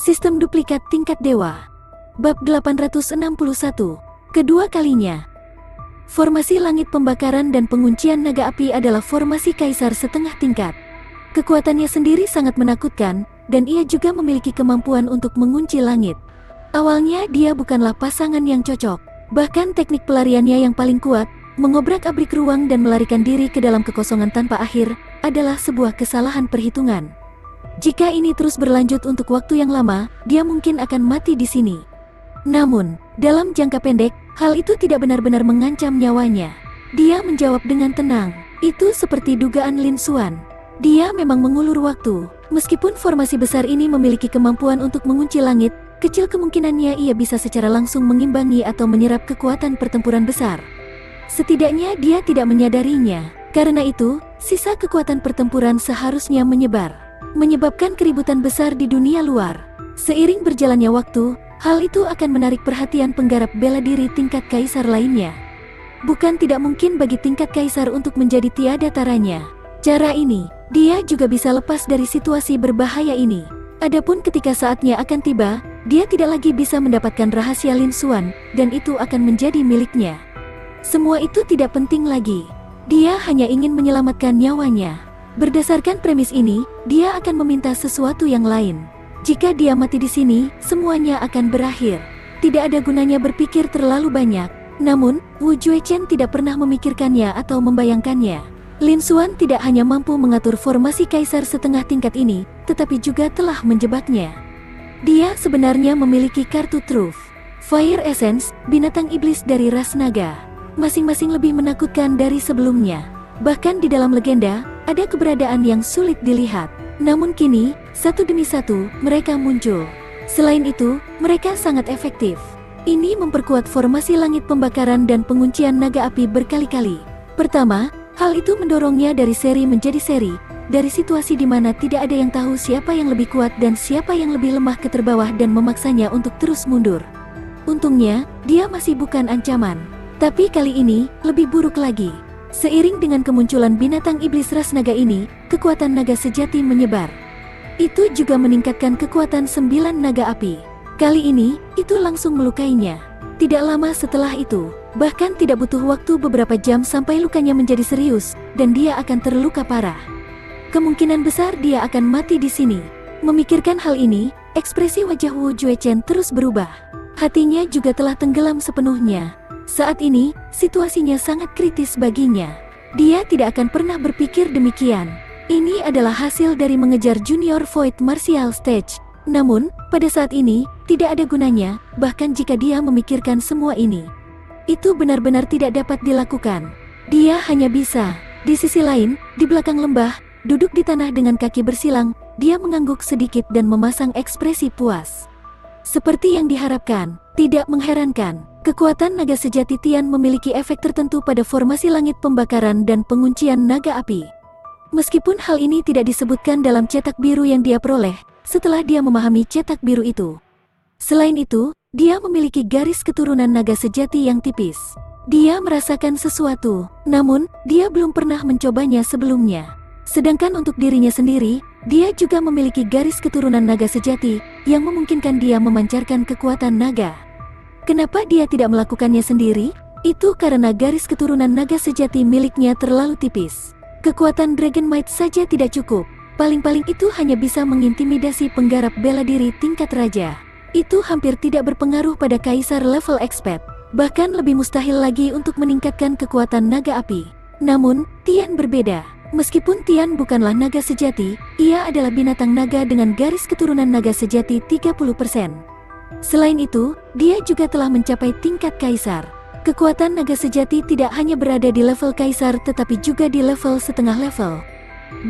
Sistem duplikat tingkat dewa. Bab 861. Kedua kalinya. Formasi langit pembakaran dan penguncian naga api adalah formasi kaisar setengah tingkat. Kekuatannya sendiri sangat menakutkan, dan ia juga memiliki kemampuan untuk mengunci langit. Awalnya dia bukanlah pasangan yang cocok. Bahkan teknik pelariannya yang paling kuat, mengobrak-abrik ruang dan melarikan diri ke dalam kekosongan tanpa akhir, adalah sebuah kesalahan perhitungan. Jika ini terus berlanjut untuk waktu yang lama, dia mungkin akan mati di sini. Namun, dalam jangka pendek, hal itu tidak benar-benar mengancam nyawanya. Dia menjawab dengan tenang. Itu seperti dugaan Lin Xuan. Dia memang mengulur waktu. Meskipun formasi besar ini memiliki kemampuan untuk mengunci langit, kecil kemungkinannya ia bisa secara langsung mengimbangi atau menyerap kekuatan pertempuran besar. Setidaknya dia tidak menyadarinya. Karena itu, sisa kekuatan pertempuran seharusnya menyebar, menyebabkan keributan besar di dunia luar. Seiring berjalannya waktu, hal itu akan menarik perhatian penggarap bela diri tingkat kaisar lainnya. Bukan tidak mungkin bagi tingkat kaisar untuk menjadi tiada taranya. Cara ini, dia juga bisa lepas dari situasi berbahaya ini. Adapun ketika saatnya akan tiba, dia tidak lagi bisa mendapatkan rahasia Lin Xuan, dan itu akan menjadi miliknya. Semua itu tidak penting lagi. Dia hanya ingin menyelamatkan nyawanya. Berdasarkan premis ini, dia akan meminta sesuatu yang lain. Jika dia mati di sini, semuanya akan berakhir. Tidak ada gunanya berpikir terlalu banyak. Namun, Wu Juechen tidak pernah memikirkannya atau membayangkannya. Lin Xuan tidak hanya mampu mengatur formasi kaisar setengah tingkat ini, tetapi juga telah menjebaknya. Dia sebenarnya memiliki kartu truf. Fire Essence, binatang iblis dari ras naga. Masing-masing lebih menakutkan dari sebelumnya. Bahkan di dalam legenda, ada keberadaan yang sulit dilihat. Namun kini, satu demi satu, mereka muncul. Selain itu, mereka sangat efektif. Ini memperkuat formasi langit pembakaran dan penguncian naga api berkali-kali. Pertama, hal itu mendorongnya dari seri menjadi seri, dari situasi di mana tidak ada yang tahu siapa yang lebih kuat dan siapa yang lebih lemah ke terbawah dan memaksanya untuk terus mundur. Untungnya, dia masih bukan ancaman. Tapi kali ini, lebih buruk lagi. Seiring dengan kemunculan binatang iblis ras naga ini, kekuatan naga sejati menyebar. Itu juga meningkatkan kekuatan 9 naga api. Kali ini, itu langsung melukainya. Tidak lama setelah itu, bahkan tidak butuh waktu beberapa jam sampai lukanya menjadi serius, dan dia akan terluka parah. Kemungkinan besar dia akan mati di sini. Memikirkan hal ini, ekspresi wajah Wu Juechen terus berubah. Hatinya juga telah tenggelam sepenuhnya. Saat ini, situasinya sangat kritis baginya. Dia tidak akan pernah berpikir demikian. Ini adalah hasil dari mengejar Junior Void Martial Stage. Namun, pada saat ini, tidak ada gunanya, bahkan jika dia memikirkan semua ini. Itu benar-benar tidak dapat dilakukan. Dia hanya bisa. Di sisi lain, di belakang lembah, duduk di tanah dengan kaki bersilang, dia mengangguk sedikit dan memasang ekspresi puas. Seperti yang diharapkan, tidak mengherankan. Kekuatan naga sejati Tian memiliki efek tertentu pada formasi langit pembakaran dan penguncian naga api. Meskipun hal ini tidak disebutkan dalam cetak biru yang dia peroleh, setelah dia memahami cetak biru itu. Selain itu, dia memiliki garis keturunan naga sejati yang tipis. Dia merasakan sesuatu, namun, dia belum pernah mencobanya sebelumnya. Sedangkan untuk dirinya sendiri, dia juga memiliki garis keturunan naga sejati, yang memungkinkan dia memancarkan kekuatan naga. Kenapa dia tidak melakukannya sendiri? Itu karena garis keturunan naga sejati miliknya terlalu tipis. Kekuatan Dragon Might saja tidak cukup. Paling-paling itu hanya bisa mengintimidasi penggarap bela diri tingkat raja. Itu hampir tidak berpengaruh pada kaisar level expert. Bahkan lebih mustahil lagi untuk meningkatkan kekuatan naga api. Namun, Tian berbeda. Meskipun Tian bukanlah naga sejati, ia adalah binatang naga dengan garis keturunan naga sejati 30%. Selain itu, dia juga telah mencapai tingkat kaisar. Kekuatan naga sejati tidak hanya berada di level kaisar tetapi juga di level setengah level.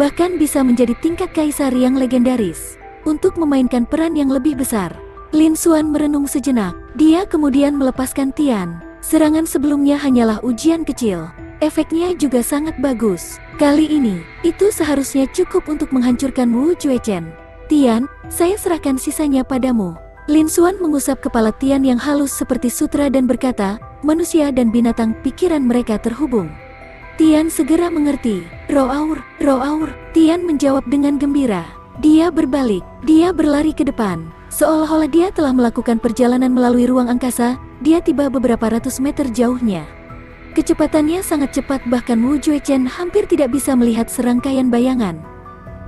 Bahkan bisa menjadi tingkat kaisar yang legendaris. Untuk memainkan peran yang lebih besar, Lin Xuan merenung sejenak. Dia kemudian melepaskan Tian. Serangan sebelumnya hanyalah ujian kecil. Efeknya juga sangat bagus. Kali ini, itu seharusnya cukup untuk menghancurkan Wu Juechen. Tian, saya serahkan sisanya padamu. Lin Xuan mengusap kepala Tian yang halus seperti sutra dan berkata, manusia dan binatang pikiran mereka terhubung. Tian segera mengerti. Roaur, Roaur. Tian menjawab dengan gembira. Dia berbalik, dia berlari ke depan. Seolah-olah dia telah melakukan perjalanan melalui ruang angkasa, dia tiba beberapa ratus meter jauhnya. Kecepatannya sangat cepat, bahkan Wu Juechen hampir tidak bisa melihat serangkaian bayangan.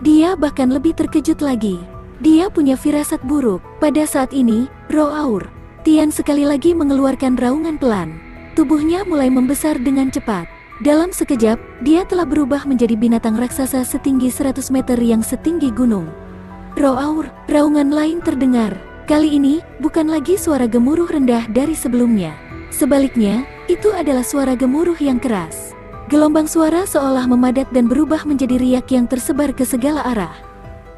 Dia bahkan lebih terkejut lagi. Dia punya firasat buruk. Pada saat ini, Roh Aur Tian sekali lagi mengeluarkan raungan pelan. Tubuhnya mulai membesar dengan cepat. Dalam sekejap, dia telah berubah menjadi binatang raksasa setinggi 100 meter yang setinggi gunung. Roh Aur, raungan lain terdengar. Kali ini, bukan lagi suara gemuruh rendah dari sebelumnya. Sebaliknya, itu adalah suara gemuruh yang keras. Gelombang suara seolah memadat dan berubah menjadi riak yang tersebar ke segala arah.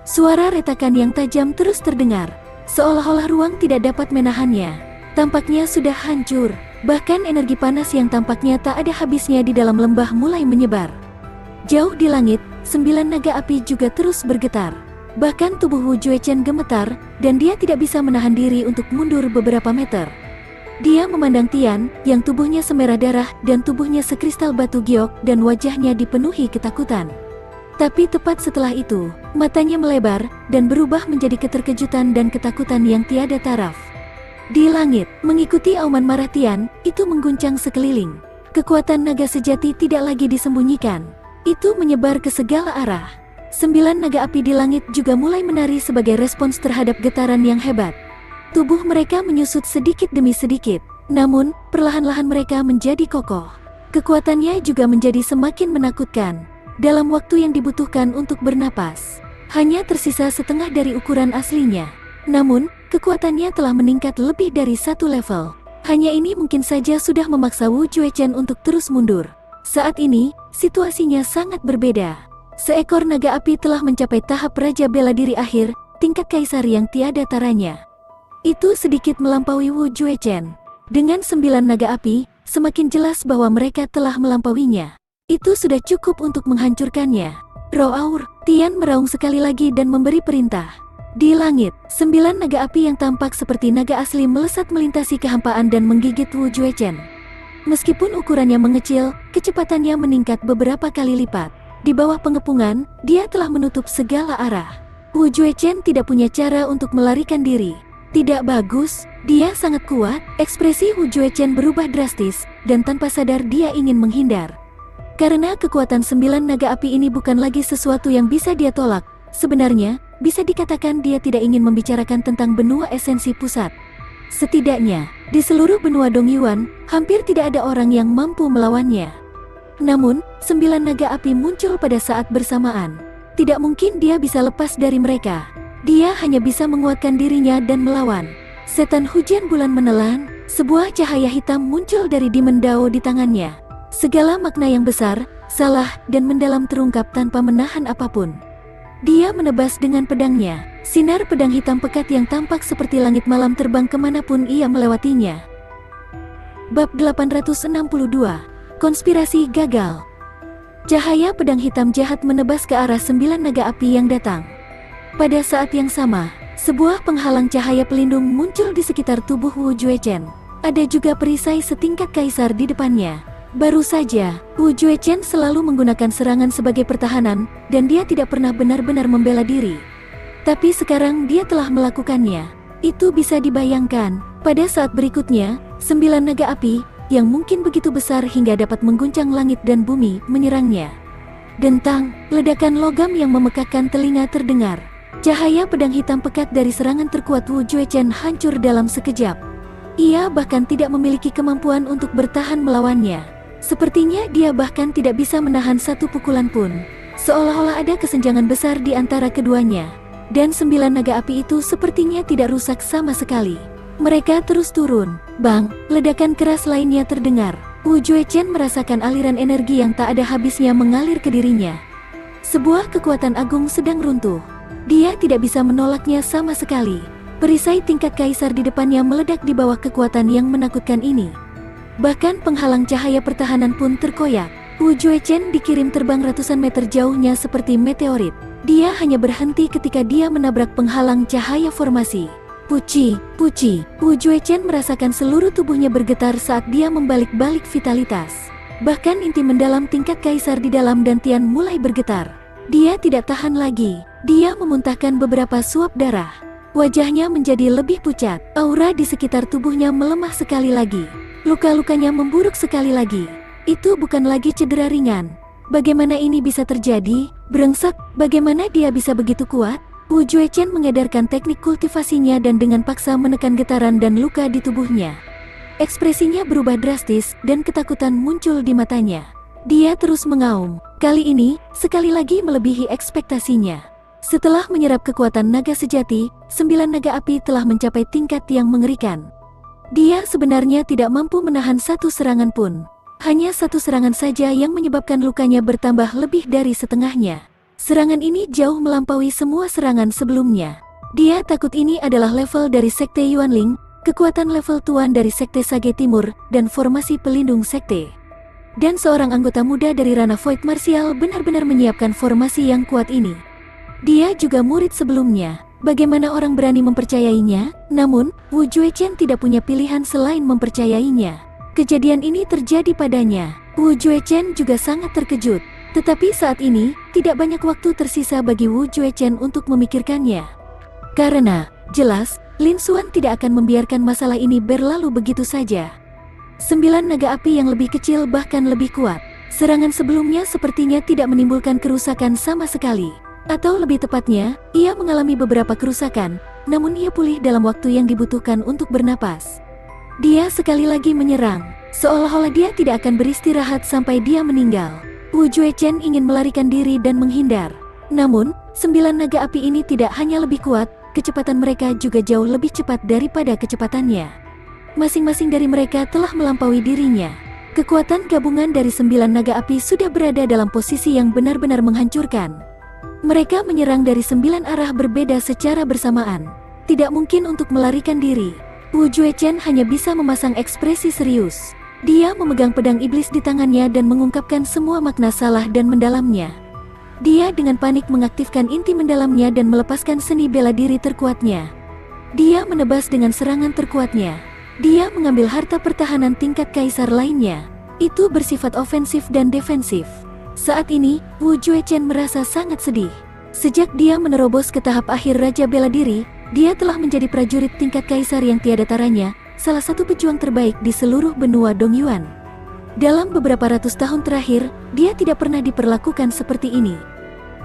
Suara retakan yang tajam terus terdengar, seolah-olah ruang tidak dapat menahannya. Tampaknya sudah hancur, bahkan energi panas yang tampaknya tak ada habisnya di dalam lembah mulai menyebar. Jauh di langit, 9 naga api juga terus bergetar. Bahkan tubuh Wu Juechen gemetar, dan dia tidak bisa menahan diri untuk mundur beberapa meter. Dia memandang Tian, yang tubuhnya semerah darah dan tubuhnya sekristal batu giok dan wajahnya dipenuhi ketakutan. Tapi tepat setelah itu, matanya melebar dan berubah menjadi keterkejutan dan ketakutan yang tiada taraf. Di langit, mengikuti auman marah Tian, itu mengguncang sekeliling. Kekuatan naga sejati tidak lagi disembunyikan. Itu menyebar ke segala arah. 9 naga api di langit juga mulai menari sebagai respons terhadap getaran yang hebat. Tubuh mereka menyusut sedikit demi sedikit, namun perlahan-lahan mereka menjadi kokoh. Kekuatannya juga menjadi semakin menakutkan. Dalam waktu yang dibutuhkan untuk bernapas, hanya tersisa setengah dari ukuran aslinya. Namun, kekuatannya telah meningkat lebih dari 1 level. Hanya ini mungkin saja sudah memaksa Wu Juechen untuk terus mundur. Saat ini, situasinya sangat berbeda. Seekor naga api telah mencapai tahap Raja Bela Diri akhir, tingkat kaisar yang tiada taranya. Itu sedikit melampaui Wu Juechen. Dengan 9 naga api, semakin jelas bahwa mereka telah melampauinya. Itu sudah cukup untuk menghancurkannya. Roh Aur Tian meraung sekali lagi dan memberi perintah. Di langit, 9 naga api yang tampak seperti naga asli melesat melintasi kehampaan dan menggigit Wu Juechen. Meskipun ukurannya mengecil, kecepatannya meningkat beberapa kali lipat. Di bawah pengepungan, dia telah menutup segala arah. Wu Juechen tidak punya cara untuk melarikan diri. Tidak bagus, dia sangat kuat. Ekspresi Wu Juechen berubah drastis, dan tanpa sadar dia ingin menghindar. Karena kekuatan 9 naga api ini bukan lagi sesuatu yang bisa dia tolak. Sebenarnya, bisa dikatakan dia tidak ingin membicarakan tentang benua esensi pusat. Setidaknya, di seluruh benua Dongyuan, hampir tidak ada orang yang mampu melawannya. Namun, 9 naga api muncul pada saat bersamaan. Tidak mungkin dia bisa lepas dari mereka. Dia hanya bisa menguatkan dirinya dan melawan. Setan hujan bulan menelan, sebuah cahaya hitam muncul dari Demon Dao di tangannya. Segala makna yang besar, salah, dan mendalam terungkap tanpa menahan apapun. Dia menebas dengan pedangnya. Sinar pedang hitam pekat yang tampak seperti langit malam terbang kemanapun ia melewatinya. Bab 862. Konspirasi gagal. Cahaya pedang hitam jahat menebas ke arah 9 naga api yang datang. Pada saat yang sama, sebuah penghalang cahaya pelindung muncul di sekitar tubuh Wu Juechen. Ada juga perisai setingkat kaisar di depannya. Baru saja, Wu Juechen selalu menggunakan serangan sebagai pertahanan, dan dia tidak pernah benar-benar membela diri. Tapi sekarang dia telah melakukannya. Itu bisa dibayangkan, pada saat berikutnya, 9 naga api, yang mungkin begitu besar hingga dapat mengguncang langit dan bumi, menyerangnya. Dentang, ledakan logam yang memekakkan telinga terdengar. Cahaya pedang hitam pekat dari serangan terkuat Wu Juechen hancur dalam sekejap. Ia bahkan tidak memiliki kemampuan untuk bertahan melawannya. Sepertinya dia bahkan tidak bisa menahan satu pukulan pun. Seolah-olah ada kesenjangan besar di antara keduanya. Dan 9 naga api itu sepertinya tidak rusak sama sekali. Mereka terus turun. Bang, ledakan keras lainnya terdengar. Wu Juechen merasakan aliran energi yang tak ada habisnya mengalir ke dirinya. Sebuah kekuatan agung sedang runtuh. Dia tidak bisa menolaknya sama sekali. Perisai tingkat kaisar di depannya meledak di bawah kekuatan yang menakutkan ini. Bahkan penghalang cahaya pertahanan pun terkoyak. Wu Juechen dikirim terbang ratusan meter jauhnya seperti meteorit. Dia hanya berhenti ketika dia menabrak penghalang cahaya formasi. Puci. Wu Juechen merasakan seluruh tubuhnya bergetar saat dia membalik-balik vitalitas. Bahkan inti mendalam tingkat kaisar di dalam dantian mulai bergetar. Dia tidak tahan lagi. Dia memuntahkan beberapa suap darah. Wajahnya menjadi lebih pucat. Aura di sekitar tubuhnya melemah sekali lagi. Luka-lukanya memburuk sekali lagi. Itu bukan lagi cedera ringan. Bagaimana ini bisa terjadi? Brengsek, bagaimana dia bisa begitu kuat? Wu Juechen mengedarkan teknik kultivasinya dan dengan paksa menekan getaran dan luka di tubuhnya. Ekspresinya berubah drastis dan ketakutan muncul di matanya. Dia terus mengaum. Kali ini, sekali lagi melebihi ekspektasinya. Setelah menyerap kekuatan naga sejati, 9 naga api telah mencapai tingkat yang mengerikan. Dia sebenarnya tidak mampu menahan satu serangan pun. Hanya satu serangan saja yang menyebabkan lukanya bertambah lebih dari setengahnya. Serangan ini jauh melampaui semua serangan sebelumnya. Dia takut ini adalah level dari Sekte Yuanling, kekuatan level tuan dari Sekte Sage Timur, dan formasi pelindung Sekte. Dan seorang anggota muda dari ranah Void Martial benar-benar menyiapkan formasi yang kuat ini. Dia juga murid sebelumnya. Bagaimana orang berani mempercayainya? Namun, Wu Juechen tidak punya pilihan selain mempercayainya. Kejadian ini terjadi padanya. Wu Juechen juga sangat terkejut. Tetapi saat ini, tidak banyak waktu tersisa bagi Wu Juechen untuk memikirkannya. Karena, jelas, Lin Xuan tidak akan membiarkan masalah ini berlalu begitu saja. 9 naga api yang lebih kecil bahkan lebih kuat. Serangan sebelumnya sepertinya tidak menimbulkan kerusakan sama sekali. Atau lebih tepatnya, ia mengalami beberapa kerusakan, namun ia pulih dalam waktu yang dibutuhkan untuk bernapas. Dia sekali lagi menyerang, seolah-olah dia tidak akan beristirahat sampai dia meninggal. Wu Juechen ingin melarikan diri dan menghindar. Namun, 9 naga api ini tidak hanya lebih kuat, kecepatan mereka juga jauh lebih cepat daripada kecepatannya. Masing-masing dari mereka telah melampaui dirinya. Kekuatan gabungan dari 9 naga api sudah berada dalam posisi yang benar-benar menghancurkan. Mereka menyerang dari 9 arah berbeda secara bersamaan. Tidak mungkin untuk melarikan diri. Wu Juechen hanya bisa memasang ekspresi serius. Dia memegang pedang iblis di tangannya dan mengungkapkan semua makna salah dan mendalamnya. Dia dengan panik mengaktifkan inti mendalamnya dan melepaskan seni bela diri terkuatnya. Dia menebas dengan serangan terkuatnya. Dia mengambil harta pertahanan tingkat kaisar lainnya. Itu bersifat ofensif dan defensif. Saat ini, Wu Juechen merasa sangat sedih. Sejak dia menerobos ke tahap akhir Raja Bela Diri, dia telah menjadi prajurit tingkat kaisar yang tiada taranya, salah satu pejuang terbaik di seluruh benua Dongyuan. Dalam beberapa ratus tahun terakhir, dia tidak pernah diperlakukan seperti ini.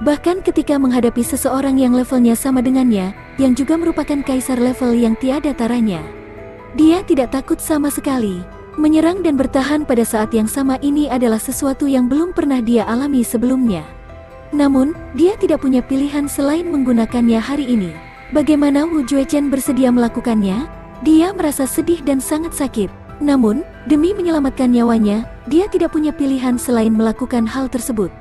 Bahkan ketika menghadapi seseorang yang levelnya sama dengannya, yang juga merupakan kaisar level yang tiada taranya, dia tidak takut sama sekali. Menyerang dan bertahan pada saat yang sama ini adalah sesuatu yang belum pernah dia alami sebelumnya. Namun, dia tidak punya pilihan selain menggunakannya hari ini. Bagaimana Wu Juechen bersedia melakukannya? Dia merasa sedih dan sangat sakit. Namun, demi menyelamatkan nyawanya, dia tidak punya pilihan selain melakukan hal tersebut.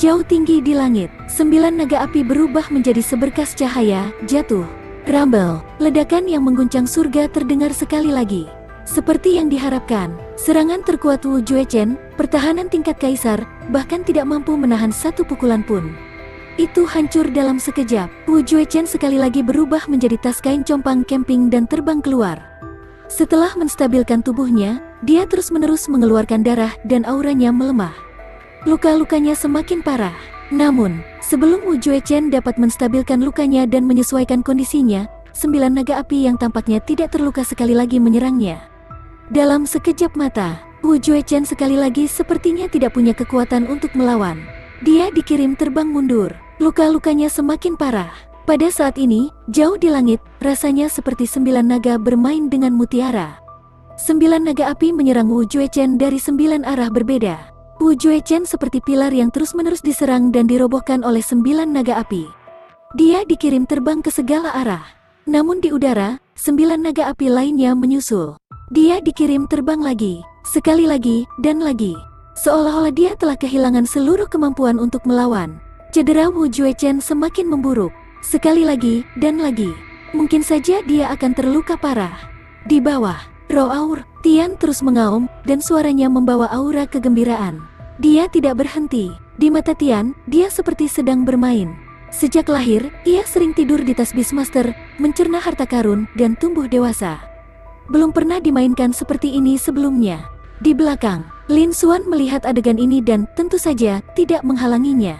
Jauh tinggi di langit, 9 naga api berubah menjadi seberkas cahaya, jatuh. Rumble, ledakan yang mengguncang surga terdengar sekali lagi. Seperti yang diharapkan, serangan terkuat Wu Juechen, pertahanan tingkat kaisar, bahkan tidak mampu menahan satu pukulan pun. Itu hancur dalam sekejap. Wu Juechen sekali lagi berubah menjadi tas kain compang camping dan terbang keluar. Setelah menstabilkan tubuhnya, dia terus-menerus mengeluarkan darah dan auranya melemah. Luka-lukanya semakin parah. Namun, sebelum Wu Juechen dapat menstabilkan lukanya dan menyesuaikan kondisinya, 9 naga api yang tampaknya tidak terluka sekali lagi menyerangnya. Dalam sekejap mata, Wu Juechen sekali lagi sepertinya tidak punya kekuatan untuk melawan. Dia dikirim terbang mundur. Luka-lukanya semakin parah. Pada saat ini, jauh di langit, rasanya seperti 9 naga bermain dengan mutiara. 9 naga api menyerang Wu Juechen dari 9 arah berbeda. Wu Juechen seperti pilar yang terus-menerus diserang dan dirobohkan oleh 9 naga api. Dia dikirim terbang ke segala arah. Namun di udara, 9 naga api lainnya menyusul. Dia dikirim terbang lagi, sekali lagi, dan lagi. Seolah-olah dia telah kehilangan seluruh kemampuan untuk melawan. Cedera Wu Juechen semakin memburuk. Sekali lagi, dan lagi. Mungkin saja dia akan terluka parah. Di bawah, roh Aur, Tian terus mengaum, dan suaranya membawa aura kegembiraan. Dia tidak berhenti. Di mata Tian, dia seperti sedang bermain. Sejak lahir, ia sering tidur di tas Beastmaster, mencerna harta karun, dan tumbuh dewasa. Belum pernah dimainkan seperti ini sebelumnya. Di belakang, Lin Xuan melihat adegan ini dan tentu saja tidak menghalanginya.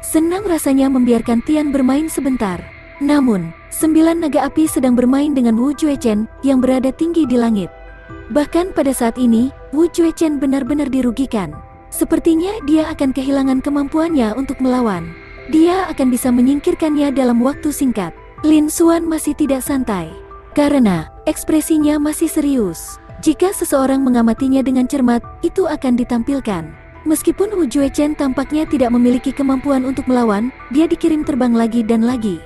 Senang rasanya membiarkan Tian bermain sebentar. Namun, 9 naga api sedang bermain dengan Wu Juechen yang berada tinggi di langit. Bahkan pada saat ini, Wu Juechen benar-benar dirugikan. Sepertinya dia akan kehilangan kemampuannya untuk melawan. Dia akan bisa menyingkirkannya dalam waktu singkat. Lin Xuan masih tidak santai, karena ekspresinya masih serius. Jika seseorang mengamatinya dengan cermat, itu akan ditampilkan. Meskipun Wu Juechen tampaknya tidak memiliki kemampuan untuk melawan, dia dikirim terbang lagi dan lagi.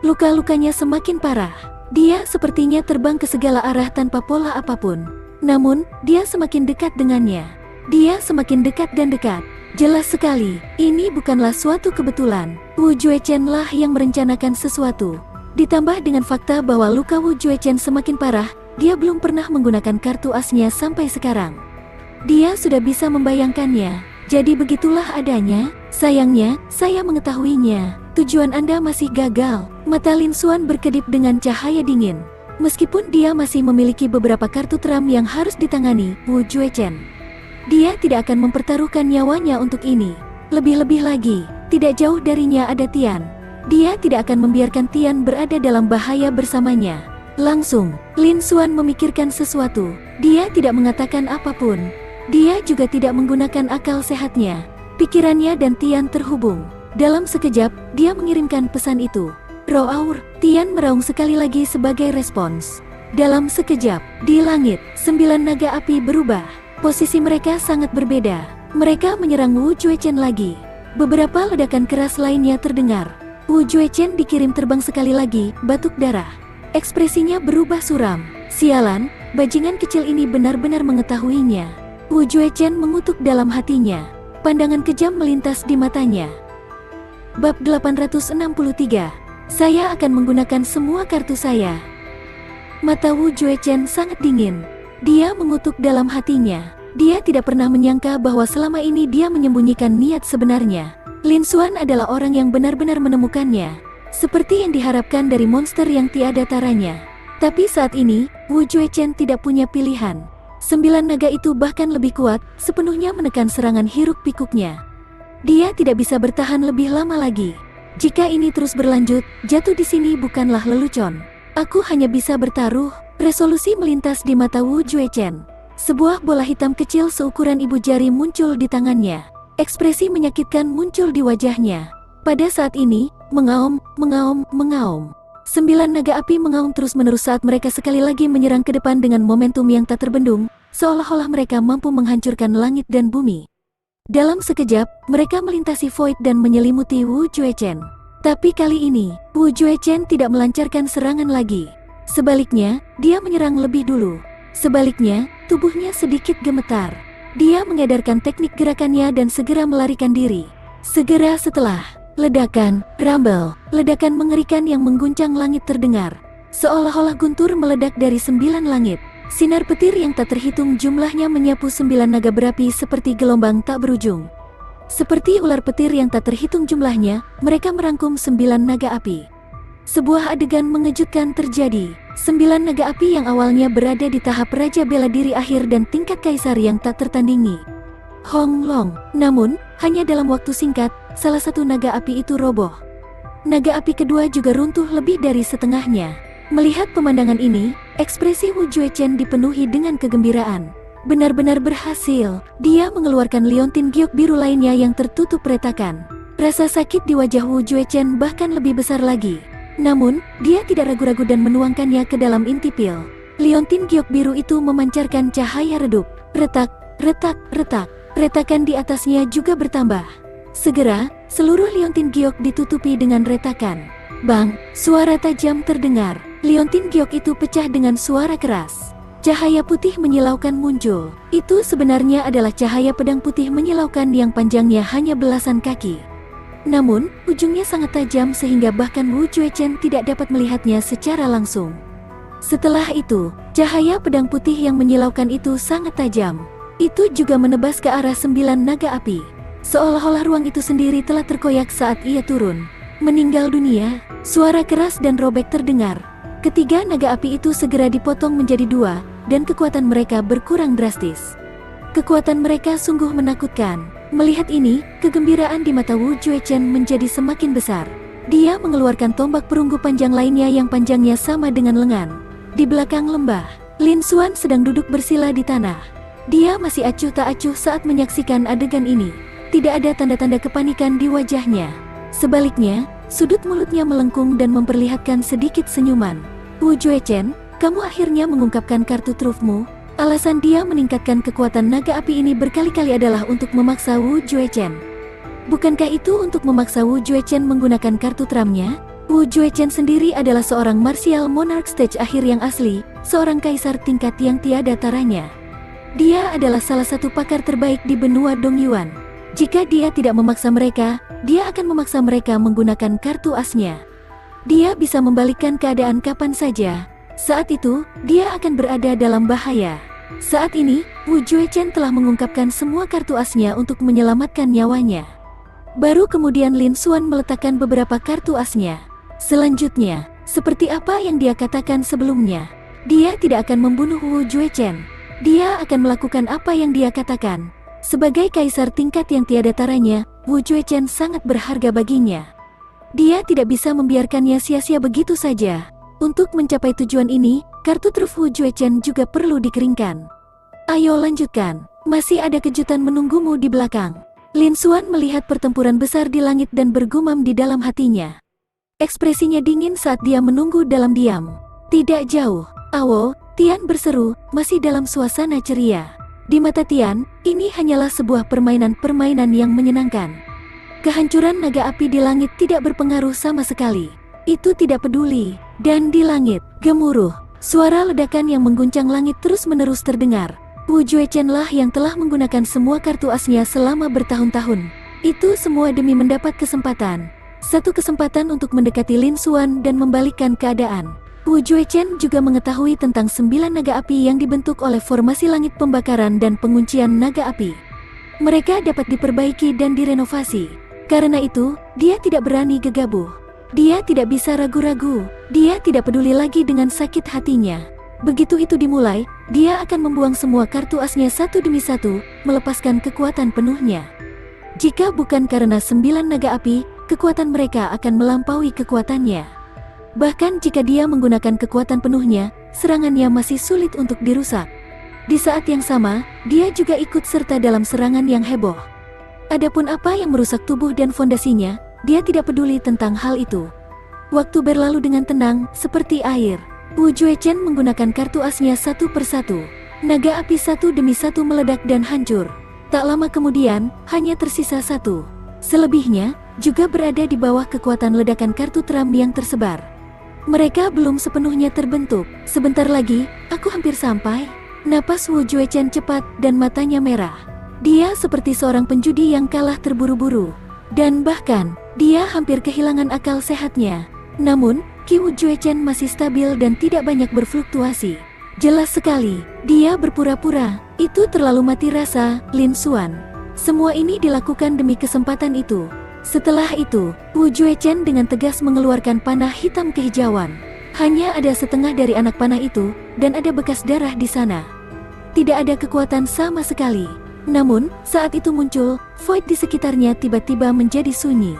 Luka-lukanya semakin parah. Dia sepertinya terbang ke segala arah tanpa pola apapun. Namun, dia semakin dekat dengannya. Dia semakin dekat dan dekat. Jelas sekali, ini bukanlah suatu kebetulan. Wu Juechen lah yang merencanakan sesuatu. Ditambah dengan fakta bahwa luka Wu Juechen semakin parah, dia belum pernah menggunakan kartu asnya sampai sekarang. Dia sudah bisa membayangkannya. Jadi begitulah adanya. Sayangnya, saya mengetahuinya. Tujuan Anda masih gagal. Mata Lin Xuan berkedip dengan cahaya dingin. Meskipun dia masih memiliki beberapa kartu trump yang harus ditangani, Wu Juechen, dia tidak akan mempertaruhkan nyawanya untuk ini. Lebih-lebih lagi, tidak jauh darinya ada Tian. Dia tidak akan membiarkan Tian berada dalam bahaya bersamanya. Langsung, Lin Xuan memikirkan sesuatu. Dia tidak mengatakan apapun. Dia juga tidak menggunakan akal sehatnya. Pikirannya dan Tian terhubung. Dalam sekejap, dia mengirimkan pesan itu. Roar, Tian meraung sekali lagi sebagai respons. Dalam sekejap, di langit, 9 naga api berubah. Posisi mereka sangat berbeda. Mereka menyerang Wu Juechen lagi. Beberapa ledakan keras lainnya terdengar. Wu Juechen dikirim terbang sekali lagi, batuk darah. Ekspresinya berubah suram. Sialan, bajingan kecil ini benar-benar mengetahuinya. Wu Juechen mengutuk dalam hatinya. Pandangan kejam melintas di matanya. Bab 863. Saya akan menggunakan semua kartu saya. Mata Wu Juechen sangat dingin. Dia mengutuk dalam hatinya. Dia tidak pernah menyangka bahwa selama ini dia menyembunyikan niat sebenarnya. Lin Xuan adalah orang yang benar-benar menemukannya. Seperti yang diharapkan dari monster yang tiada taranya. Tapi saat ini, Wu Juechen tidak punya pilihan. 9 naga itu bahkan lebih kuat, sepenuhnya menekan serangan hiruk pikuknya. Dia tidak bisa bertahan lebih lama lagi. Jika ini terus berlanjut, jatuh di sini bukanlah lelucon. Aku hanya bisa bertaruh. Resolusi melintas di mata Wu Juechen. Sebuah bola hitam kecil seukuran ibu jari muncul di tangannya. Ekspresi menyakitkan muncul di wajahnya. Pada saat ini, mengaum, mengaum, mengaum. 9 naga api mengaum terus-menerus saat mereka sekali lagi menyerang ke depan dengan momentum yang tak terbendung, seolah-olah mereka mampu menghancurkan langit dan bumi. Dalam sekejap, mereka melintasi Void dan menyelimuti Wu Juechen. Tapi kali ini, Wu Juechen tidak melancarkan serangan lagi. Sebaliknya, dia menyerang lebih dulu. Sebaliknya, tubuhnya sedikit gemetar. Dia mengedarkan teknik gerakannya dan segera melarikan diri. Segera setelah, ledakan, rumble, ledakan mengerikan yang mengguncang langit terdengar. Seolah-olah guntur meledak dari 9 langit. Sinar petir yang tak terhitung jumlahnya menyapu 9 naga berapi seperti gelombang tak berujung. Seperti ular petir yang tak terhitung jumlahnya, mereka merangkum 9 naga api. Sebuah adegan mengejutkan terjadi. 9 naga api yang awalnya berada di tahap Raja Bela Diri akhir dan tingkat Kaisar yang tak tertandingi. Hong Long. Namun, hanya dalam waktu singkat, salah satu naga api itu roboh. Naga api kedua juga runtuh lebih dari setengahnya. Melihat pemandangan ini, ekspresi Wu Juechen dipenuhi dengan kegembiraan. Benar-benar berhasil. Dia mengeluarkan liontin giok biru lainnya yang tertutup retakan. Rasa sakit di wajah Wu Juechen bahkan lebih besar lagi. Namun, dia tidak ragu-ragu dan menuangkannya ke dalam inti pil. Liontin giok biru itu memancarkan cahaya redup. Retak, retak, retak. Retakan di atasnya juga bertambah. Segera, seluruh liontin giok ditutupi dengan retakan. Bang, suara tajam terdengar. Liontin giok itu pecah dengan suara keras. Cahaya putih menyilaukan muncul. Itu sebenarnya adalah cahaya pedang putih menyilaukan yang panjangnya hanya belasan kaki. Namun, ujungnya sangat tajam sehingga bahkan Wu Juechen tidak dapat melihatnya secara langsung. Setelah itu, cahaya pedang putih yang menyilaukan itu sangat tajam. Itu juga menebas ke arah 9 naga api. Seolah-olah ruang itu sendiri telah terkoyak saat ia turun. Meninggal dunia, suara keras dan robek terdengar. Ketiga naga api itu segera dipotong menjadi 2, dan kekuatan mereka berkurang drastis. Kekuatan mereka sungguh menakutkan. Melihat ini, kegembiraan di mata Wu Juechen menjadi semakin besar. Dia mengeluarkan tombak perunggu panjang lainnya yang panjangnya sama dengan lengan. Di belakang lembah, Lin Xuan sedang duduk bersila di tanah. Dia masih acuh tak acuh saat menyaksikan adegan ini. Tidak ada tanda-tanda kepanikan di wajahnya. Sebaliknya, sudut mulutnya melengkung dan memperlihatkan sedikit senyuman. Wu Juechen, kamu akhirnya mengungkapkan kartu trufmu. Alasan dia meningkatkan kekuatan naga api ini berkali-kali adalah untuk memaksa Wu Juechen. Bukankah itu untuk memaksa Wu Juechen menggunakan kartu trumnya? Wu Juechen sendiri adalah seorang martial monarch stage akhir yang asli, seorang kaisar tingkat yang tiada taranya. Dia adalah salah satu pakar terbaik di benua Dongyuan. Jika dia tidak memaksa mereka, dia akan memaksa mereka menggunakan kartu asnya. Dia bisa membalikkan keadaan kapan saja. Saat itu, dia akan berada dalam bahaya. Saat ini, Wu Juechen telah mengungkapkan semua kartu asnya untuk menyelamatkan nyawanya. Baru kemudian Lin Xuan meletakkan beberapa kartu asnya. Selanjutnya, seperti apa yang dia katakan sebelumnya, dia tidak akan membunuh Wu Juechen. Dia akan melakukan apa yang dia katakan. Sebagai kaisar tingkat yang tiada taranya, Wu Juechen sangat berharga baginya. Dia tidak bisa membiarkannya sia-sia begitu saja. Untuk mencapai tujuan ini, kartu truf Wu Juechen juga perlu dikeringkan. Ayo lanjutkan, masih ada kejutan menunggumu di belakang. Lin Xuan melihat pertempuran besar di langit dan bergumam di dalam hatinya. Ekspresinya dingin saat dia menunggu dalam diam. Tidak jauh, Awo, Tian berseru, masih dalam suasana ceria. Di mata Tian, ini hanyalah sebuah permainan yang menyenangkan. Kehancuran naga api di langit tidak berpengaruh sama sekali. Itu tidak peduli. Dan di langit, gemuruh, suara ledakan yang mengguncang langit terus-menerus terdengar. Wu Juechen lah yang telah menggunakan semua kartu asnya selama bertahun-tahun. Itu semua demi mendapat kesempatan. Satu kesempatan untuk mendekati Lin Xuan dan membalikkan keadaan. Wu Juechen juga mengetahui tentang 9 naga api yang dibentuk oleh formasi langit pembakaran dan penguncian naga api. Mereka dapat diperbaiki dan direnovasi. Karena itu, dia tidak berani gegabah. Dia tidak bisa ragu-ragu. Dia tidak peduli lagi dengan sakit hatinya. Begitu itu dimulai, dia akan membuang semua kartu asnya satu demi satu, melepaskan kekuatan penuhnya. Jika bukan karena 9 naga api, kekuatan mereka akan melampaui kekuatannya. Bahkan jika dia menggunakan kekuatan penuhnya, serangannya masih sulit untuk dirusak. Di saat yang sama, dia juga ikut serta dalam serangan yang heboh. Adapun apa yang merusak tubuh dan fondasinya, dia tidak peduli tentang hal itu. Waktu berlalu dengan tenang, seperti air. Wu Juechen menggunakan kartu asnya satu persatu. Naga api satu demi satu meledak dan hancur. Tak lama kemudian, hanya tersisa satu. Selebihnya, juga berada di bawah kekuatan ledakan kartu trump yang tersebar. Mereka belum sepenuhnya terbentuk. Sebentar lagi, aku hampir sampai. Napas Wu Juechen cepat dan matanya merah. Dia seperti seorang penjudi yang kalah terburu-buru. Dan bahkan, dia hampir kehilangan akal sehatnya. Namun, Ki Wu Juechen masih stabil dan tidak banyak berfluktuasi. Jelas sekali, dia berpura-pura. Itu terlalu mati rasa, Lin Xuan. Semua ini dilakukan demi kesempatan itu. Setelah itu, Wu Juechen dengan tegas mengeluarkan panah hitam kehijauan. Hanya ada setengah dari anak panah itu, dan ada bekas darah di sana. Tidak ada kekuatan sama sekali. Namun, saat itu muncul, void di sekitarnya tiba-tiba menjadi sunyi.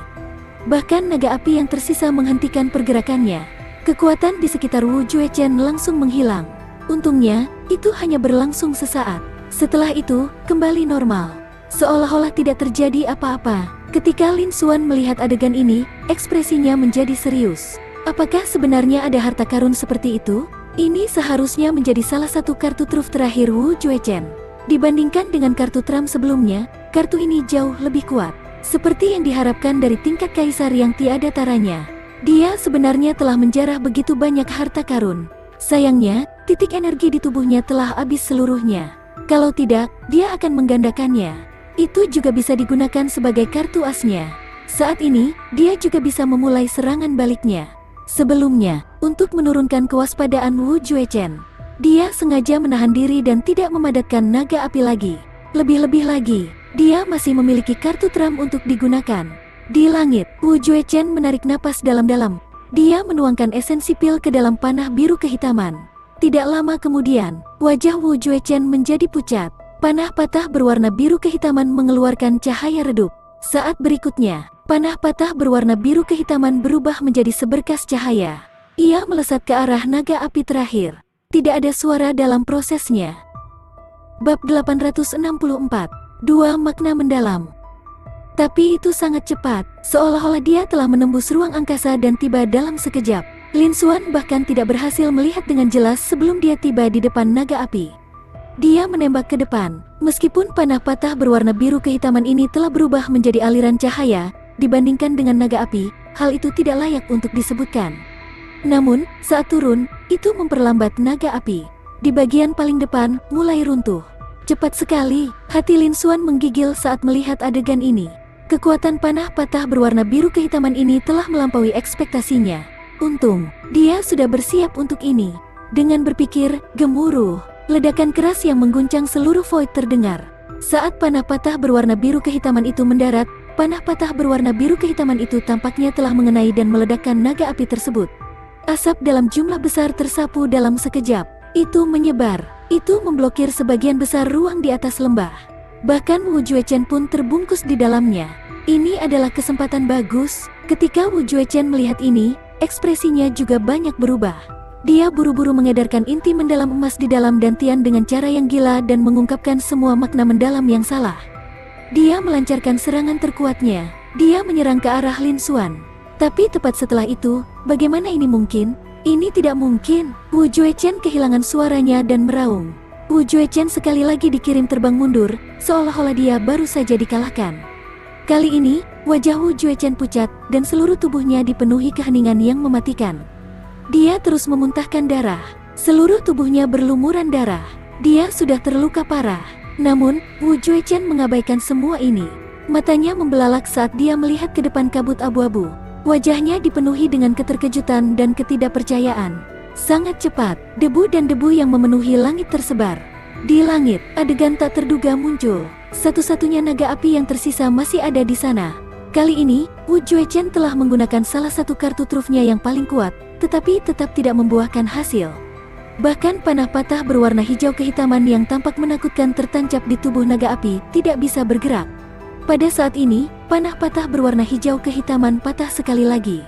Bahkan naga api yang tersisa menghentikan pergerakannya. Kekuatan di sekitar Wu Juechen langsung menghilang. Untungnya, itu hanya berlangsung sesaat. Setelah itu, kembali normal. Seolah-olah tidak terjadi apa-apa. Ketika Lin Xuan melihat adegan ini, ekspresinya menjadi serius. Apakah sebenarnya ada harta karun seperti itu? Ini seharusnya menjadi salah satu kartu truf terakhir Wu Juechen. Dibandingkan dengan kartu trump sebelumnya, kartu ini jauh lebih kuat. Seperti yang diharapkan dari tingkat kaisar yang tiada taranya. Dia sebenarnya telah menjarah begitu banyak harta karun. Sayangnya, titik energi di tubuhnya telah habis seluruhnya. Kalau tidak, dia akan menggandakannya. Itu juga bisa digunakan sebagai kartu asnya. Saat ini, dia juga bisa memulai serangan baliknya. Sebelumnya, untuk menurunkan kewaspadaan Wu Juechen, dia sengaja menahan diri dan tidak memadatkan naga api lagi. Lebih-lebih lagi, dia masih memiliki kartu trump untuk digunakan. Di langit, Wu Juechen menarik napas dalam-dalam. Dia menuangkan esensi pil ke dalam panah biru kehitaman. Tidak lama kemudian, wajah Wu Juechen menjadi pucat. Panah patah berwarna biru kehitaman mengeluarkan cahaya redup. Saat berikutnya, panah patah berwarna biru kehitaman berubah menjadi seberkas cahaya. Ia melesat ke arah naga api terakhir. Tidak ada suara dalam prosesnya. Bab 864. Dua makna mendalam. Tapi itu sangat cepat, seolah-olah dia telah menembus ruang angkasa dan tiba dalam sekejap. Lin Xuan bahkan tidak berhasil melihat dengan jelas sebelum dia tiba di depan naga api. Dia menembak ke depan, meskipun panah patah berwarna biru kehitaman ini telah berubah menjadi aliran cahaya, dibandingkan dengan naga api, hal itu tidak layak untuk disebutkan. Namun, saat turun, itu memperlambat naga api. Di bagian paling depan, mulai runtuh. Cepat sekali, hati Lin Xuan menggigil saat melihat adegan ini. Kekuatan panah patah berwarna biru kehitaman ini telah melampaui ekspektasinya. Untung, dia sudah bersiap untuk ini. Dengan berpikir, gemuruh. Ledakan keras yang mengguncang seluruh void terdengar. Saat panah patah berwarna biru kehitaman itu mendarat, panah patah berwarna biru kehitaman itu tampaknya telah mengenai dan meledakkan naga api tersebut. Asap dalam jumlah besar tersapu dalam sekejap. Itu menyebar. Itu memblokir sebagian besar ruang di atas lembah. Bahkan Wu Juechen pun terbungkus di dalamnya. Ini adalah kesempatan bagus. Ketika Wu Juechen melihat ini, ekspresinya juga banyak berubah. Dia buru-buru mengedarkan inti mendalam emas di dalam dantian dengan cara yang gila dan mengungkapkan semua makna mendalam yang salah. Dia melancarkan serangan terkuatnya. Dia menyerang ke arah Lin Xuan. Tapi tepat setelah itu, bagaimana ini mungkin? Ini tidak mungkin. Wu Juechen kehilangan suaranya dan meraung. Wu Juechen sekali lagi dikirim terbang mundur, seolah-olah dia baru saja dikalahkan. Kali ini, wajah Wu Juechen pucat dan seluruh tubuhnya dipenuhi keheningan yang mematikan. Dia terus memuntahkan darah. Seluruh tubuhnya berlumuran darah. Dia sudah terluka parah. Namun, Wu Juechen mengabaikan semua ini. Matanya membelalak saat dia melihat ke depan kabut abu-abu. Wajahnya dipenuhi dengan keterkejutan dan ketidakpercayaan. Sangat cepat, debu dan debu yang memenuhi langit tersebar. Di langit, adegan tak terduga muncul. Satu-satunya naga api yang tersisa masih ada di sana. Kali ini, Wu Juechen telah menggunakan salah satu kartu trufnya yang paling kuat, tetapi tetap tidak membuahkan hasil. Bahkan panah patah berwarna hijau kehitaman yang tampak menakutkan tertancap di tubuh naga api tidak bisa bergerak. Pada saat ini, panah patah berwarna hijau kehitaman patah sekali lagi.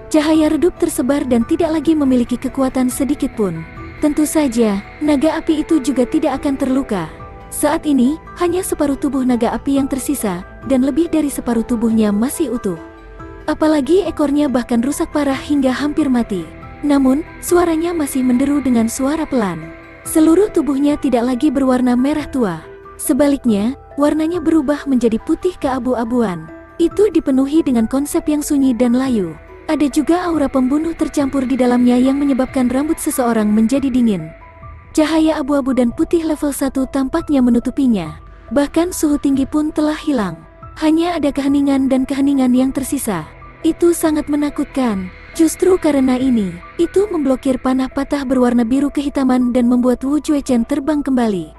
Cahaya redup tersebar dan tidak lagi memiliki kekuatan sedikit pun. Tentu saja, naga api itu juga tidak akan terluka. Saat ini, hanya separuh tubuh naga api yang tersisa, dan lebih dari separuh tubuhnya masih utuh. Apalagi ekornya bahkan rusak parah hingga hampir mati. Namun, suaranya masih menderu dengan suara pelan. Seluruh tubuhnya tidak lagi berwarna merah tua. Sebaliknya, warnanya berubah menjadi putih keabu-abuan. Itu dipenuhi dengan konsep yang sunyi dan layu. Ada juga aura pembunuh tercampur di dalamnya yang menyebabkan rambut seseorang menjadi dingin. Cahaya abu-abu dan putih level 1 tampaknya menutupinya. Bahkan suhu tinggi pun telah hilang. Hanya ada keheningan dan keheningan yang tersisa. Itu sangat menakutkan. Justru karena ini, itu memblokir panah patah berwarna biru kehitaman dan membuat Wu Juechen terbang kembali.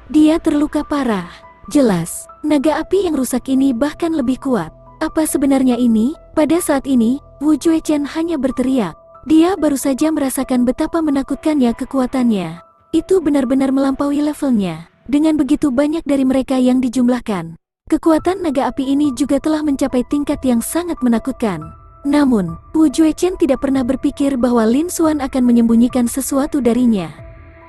Dia terluka parah. Jelas, naga api yang rusak ini bahkan lebih kuat. Apa sebenarnya ini? Pada saat ini, Wu Juechen hanya berteriak. Dia baru saja merasakan betapa menakutkannya kekuatannya. Itu benar-benar melampaui levelnya. Dengan begitu banyak dari mereka yang dijumlahkan, kekuatan naga api ini juga telah mencapai tingkat yang sangat menakutkan. Namun, Wu Juechen tidak pernah berpikir bahwa Lin Xuan akan menyembunyikan sesuatu darinya.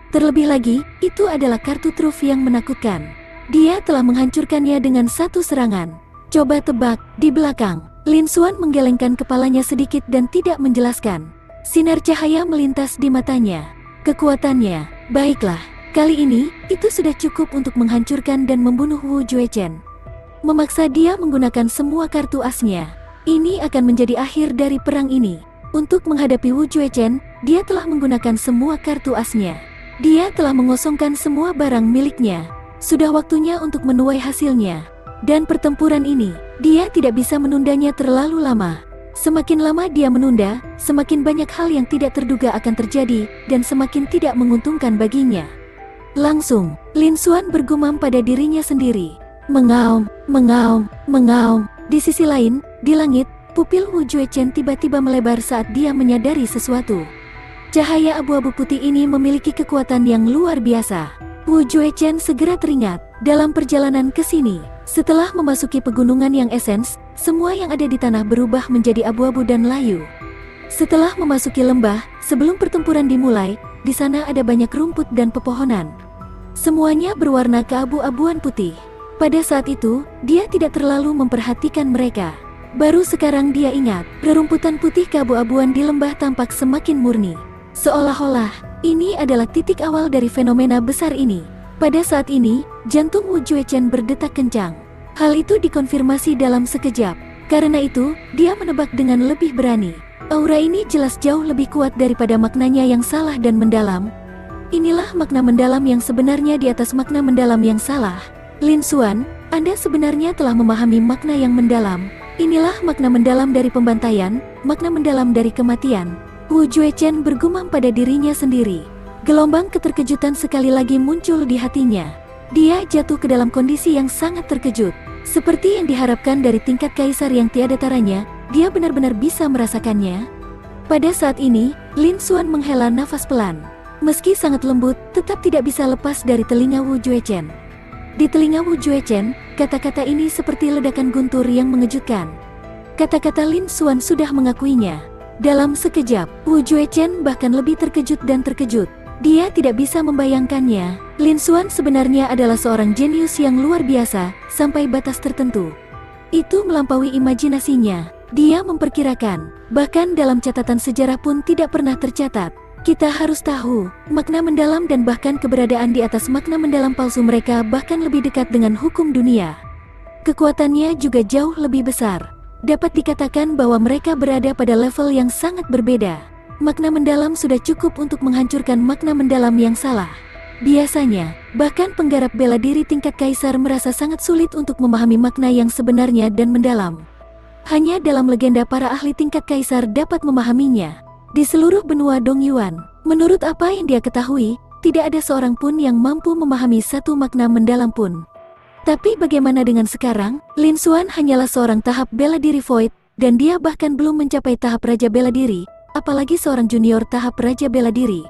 Terlebih lagi, itu adalah kartu truf yang menakutkan. Dia telah menghancurkannya dengan satu serangan. Coba tebak, di belakang. Lin Xuan menggelengkan kepalanya sedikit dan tidak menjelaskan. Sinar cahaya melintas di matanya. Kekuatannya, baiklah, kali ini, itu sudah cukup untuk menghancurkan dan membunuh Wu Juechen. Memaksa dia menggunakan semua kartu asnya. Ini akan menjadi akhir dari perang ini. Untuk menghadapi Wu Juechen, dia telah menggunakan semua kartu asnya. Dia telah mengosongkan semua barang miliknya. Sudah waktunya untuk menuai hasilnya. Dan pertempuran ini, dia tidak bisa menundanya terlalu lama. Semakin lama dia menunda, semakin banyak hal yang tidak terduga akan terjadi, dan semakin tidak menguntungkan baginya. Langsung, Lin Xuan bergumam pada dirinya sendiri. Mengaum, mengaum, mengaum. Di sisi lain, di langit, pupil Wu Juechen tiba-tiba melebar saat dia menyadari sesuatu. Cahaya abu-abu putih ini memiliki kekuatan yang luar biasa. Wu Juechen segera teringat, dalam perjalanan ke sini, setelah memasuki pegunungan yang esens, semua yang ada di tanah berubah menjadi abu-abu dan layu. Setelah memasuki lembah, sebelum pertempuran dimulai, di sana ada banyak rumput dan pepohonan. Semuanya berwarna keabu-abuan putih. Pada saat itu, dia tidak terlalu memperhatikan mereka. Baru sekarang dia ingat, rerumputan putih keabu-abuan di lembah tampak semakin murni. Seolah-olah, ini adalah titik awal dari fenomena besar ini. Pada saat ini, jantung Wu Juechen berdetak kencang. Hal itu dikonfirmasi dalam sekejap. Karena itu, dia menebak dengan lebih berani. Aura ini jelas jauh lebih kuat daripada maknanya yang salah dan mendalam. Inilah makna mendalam yang sebenarnya di atas makna mendalam yang salah. Lin Xuan, Anda sebenarnya telah memahami makna yang mendalam. Inilah makna mendalam dari pembantaian, makna mendalam dari kematian. Wu Juechen bergumam pada dirinya sendiri. Gelombang keterkejutan sekali lagi muncul di hatinya. Dia jatuh ke dalam kondisi yang sangat terkejut. Seperti yang diharapkan dari tingkat kaisar yang tiada taranya, dia benar-benar bisa merasakannya. Pada saat ini, Lin Xuan menghela nafas pelan. Meski sangat lembut, tetap tidak bisa lepas dari telinga Wu Juechen. Di telinga Wu Juechen, kata-kata ini seperti ledakan guntur yang mengejutkan. Kata-kata Lin Xuan sudah mengakuinya. Dalam sekejap, Wu Juechen bahkan lebih terkejut dan terkejut. Dia tidak bisa membayangkannya. Lin Xuan sebenarnya adalah seorang jenius yang luar biasa, sampai batas tertentu. Itu melampaui imajinasinya. Dia memperkirakan, bahkan dalam catatan sejarah pun tidak pernah tercatat. Kita harus tahu, makna mendalam dan bahkan keberadaan di atas makna mendalam palsu mereka bahkan lebih dekat dengan hukum dunia. Kekuatannya juga jauh lebih besar. Dapat dikatakan bahwa mereka berada pada level yang sangat berbeda. Makna mendalam sudah cukup untuk menghancurkan makna mendalam yang salah. Biasanya, bahkan penggarap bela diri tingkat kaisar merasa sangat sulit untuk memahami makna yang sebenarnya dan mendalam. Hanya dalam legenda para ahli tingkat kaisar dapat memahaminya. Di seluruh benua Dongyuan, menurut apa yang dia ketahui, tidak ada seorang pun yang mampu memahami satu makna mendalam pun. Tapi bagaimana dengan sekarang? Lin Xuan hanyalah seorang tahap bela diri void, dan dia bahkan belum mencapai tahap raja bela diri, apalagi seorang junior tahap raja bela diri.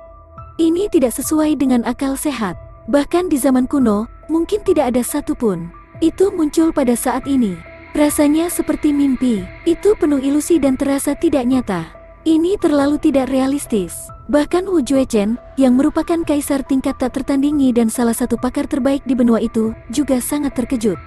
Ini tidak sesuai dengan akal sehat. Bahkan di zaman kuno, mungkin tidak ada satu pun. Itu muncul pada saat ini. Rasanya seperti mimpi. Itu penuh ilusi dan terasa tidak nyata. Ini terlalu tidak realistis. Bahkan Wu Juechen, yang merupakan kaisar tingkat tak tertandingi dan salah satu pakar terbaik di benua itu, juga sangat terkejut.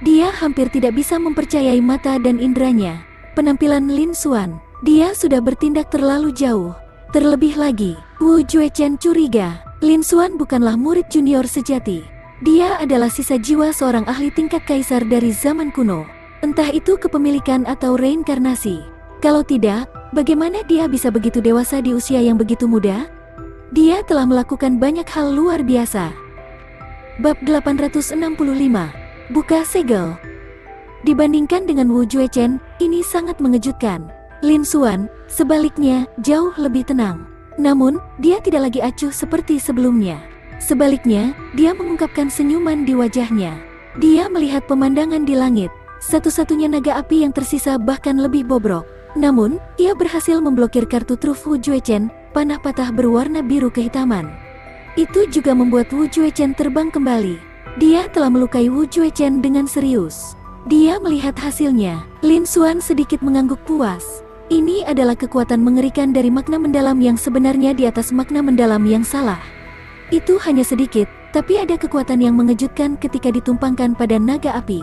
Dia hampir tidak bisa mempercayai mata dan inderanya. Penampilan Lin Xuan, dia sudah bertindak terlalu jauh. Terlebih lagi, Wu Juechen curiga, Lin Xuan bukanlah murid junior sejati. Dia adalah sisa jiwa seorang ahli tingkat kaisar dari zaman kuno. Entah itu kepemilikan atau reinkarnasi. Kalau tidak, bagaimana dia bisa begitu dewasa di usia yang begitu muda? Dia telah melakukan banyak hal luar biasa. Bab 865. Buka segel. Dibandingkan dengan Wu Juechen, ini sangat mengejutkan. Lin Xuan, sebaliknya, jauh lebih tenang. Namun, dia tidak lagi acuh seperti sebelumnya. Sebaliknya, dia mengungkapkan senyuman di wajahnya. Dia melihat pemandangan di langit. Satu-satunya naga api yang tersisa bahkan lebih bobrok. Namun, ia berhasil memblokir kartu truf Wu Juechen, panah patah berwarna biru kehitaman. Itu juga membuat Wu Juechen terbang kembali. Dia telah melukai Wu Juechen dengan serius. Dia melihat hasilnya. Lin Xuan sedikit mengangguk puas. Ini adalah kekuatan mengerikan dari makna mendalam yang sebenarnya di atas makna mendalam yang salah. Itu hanya sedikit, tapi ada kekuatan yang mengejutkan ketika ditumpangkan pada naga api.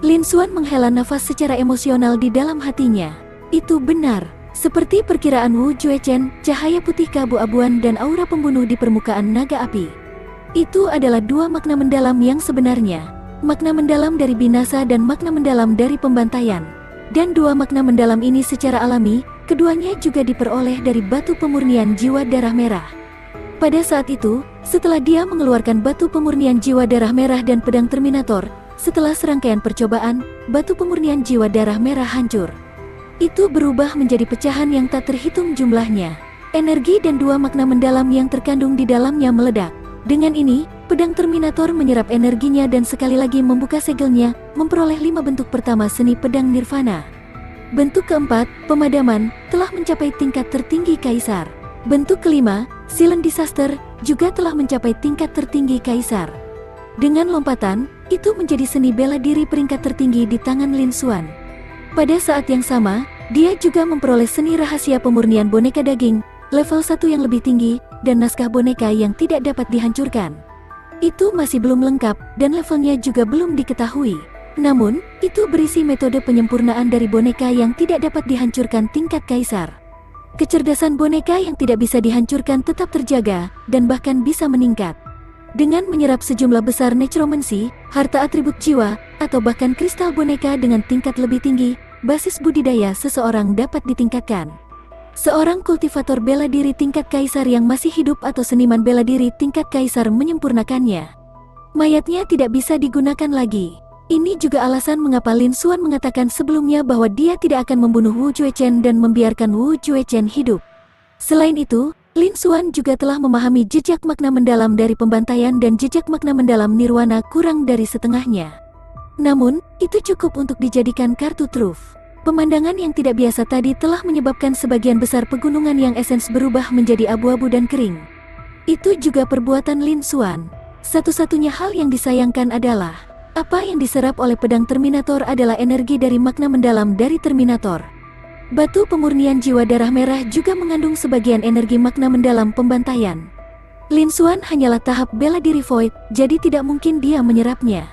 Lin Xuan menghela nafas secara emosional di dalam hatinya. Itu benar, seperti perkiraan Wu Juechen, cahaya putih keabu-abuan dan aura pembunuh di permukaan naga api. Itu adalah dua makna mendalam yang sebenarnya. Makna mendalam dari binasa dan makna mendalam dari pembantaian. Dan dua makna mendalam ini secara alami, keduanya juga diperoleh dari batu pemurnian jiwa darah merah. Pada saat itu, setelah dia mengeluarkan batu pemurnian jiwa darah merah dan pedang Terminator, setelah serangkaian percobaan, batu pemurnian jiwa darah merah hancur. Itu berubah menjadi pecahan yang tak terhitung jumlahnya. Energi dan dua makna mendalam yang terkandung di dalamnya meledak. Dengan ini, pedang Terminator menyerap energinya dan sekali lagi membuka segelnya, memperoleh 5 bentuk pertama seni pedang Nirvana. Bentuk keempat, pemadaman, telah mencapai tingkat tertinggi kaisar. Bentuk kelima, Silent Disaster juga telah mencapai tingkat tertinggi Kaisar. Dengan lompatan, itu menjadi seni bela diri peringkat tertinggi di tangan Lin Xuan. Pada saat yang sama, dia juga memperoleh seni rahasia pemurnian boneka daging, level 1 yang lebih tinggi, dan naskah boneka yang tidak dapat dihancurkan. Itu masih belum lengkap, dan levelnya juga belum diketahui. Namun, itu berisi metode penyempurnaan dari boneka yang tidak dapat dihancurkan tingkat Kaisar. Kecerdasan boneka yang tidak bisa dihancurkan tetap terjaga, dan bahkan bisa meningkat. Dengan menyerap sejumlah besar necromancy, harta atribut jiwa, atau bahkan kristal boneka dengan tingkat lebih tinggi, basis budidaya seseorang dapat ditingkatkan. Seorang kultivator bela diri tingkat Kaisar yang masih hidup atau seniman bela diri tingkat Kaisar menyempurnakannya. Mayatnya tidak bisa digunakan lagi. Ini juga alasan mengapa Lin Xuan mengatakan sebelumnya bahwa dia tidak akan membunuh Wu Juechen dan membiarkan Wu Juechen hidup. Selain itu, Lin Xuan juga telah memahami jejak makna mendalam dari pembantaian dan jejak makna mendalam nirwana kurang dari setengahnya. Namun, itu cukup untuk dijadikan kartu truf. Pemandangan yang tidak biasa tadi telah menyebabkan sebagian besar pegunungan yang esens berubah menjadi abu-abu dan kering. Itu juga perbuatan Lin Xuan. Satu-satunya hal yang disayangkan adalah apa yang diserap oleh pedang Terminator adalah energi dari makna mendalam dari Terminator. Batu pemurnian jiwa darah merah juga mengandung sebagian energi makna mendalam pembantaian. Lin Xuan hanyalah tahap bela diri Void, jadi tidak mungkin dia menyerapnya.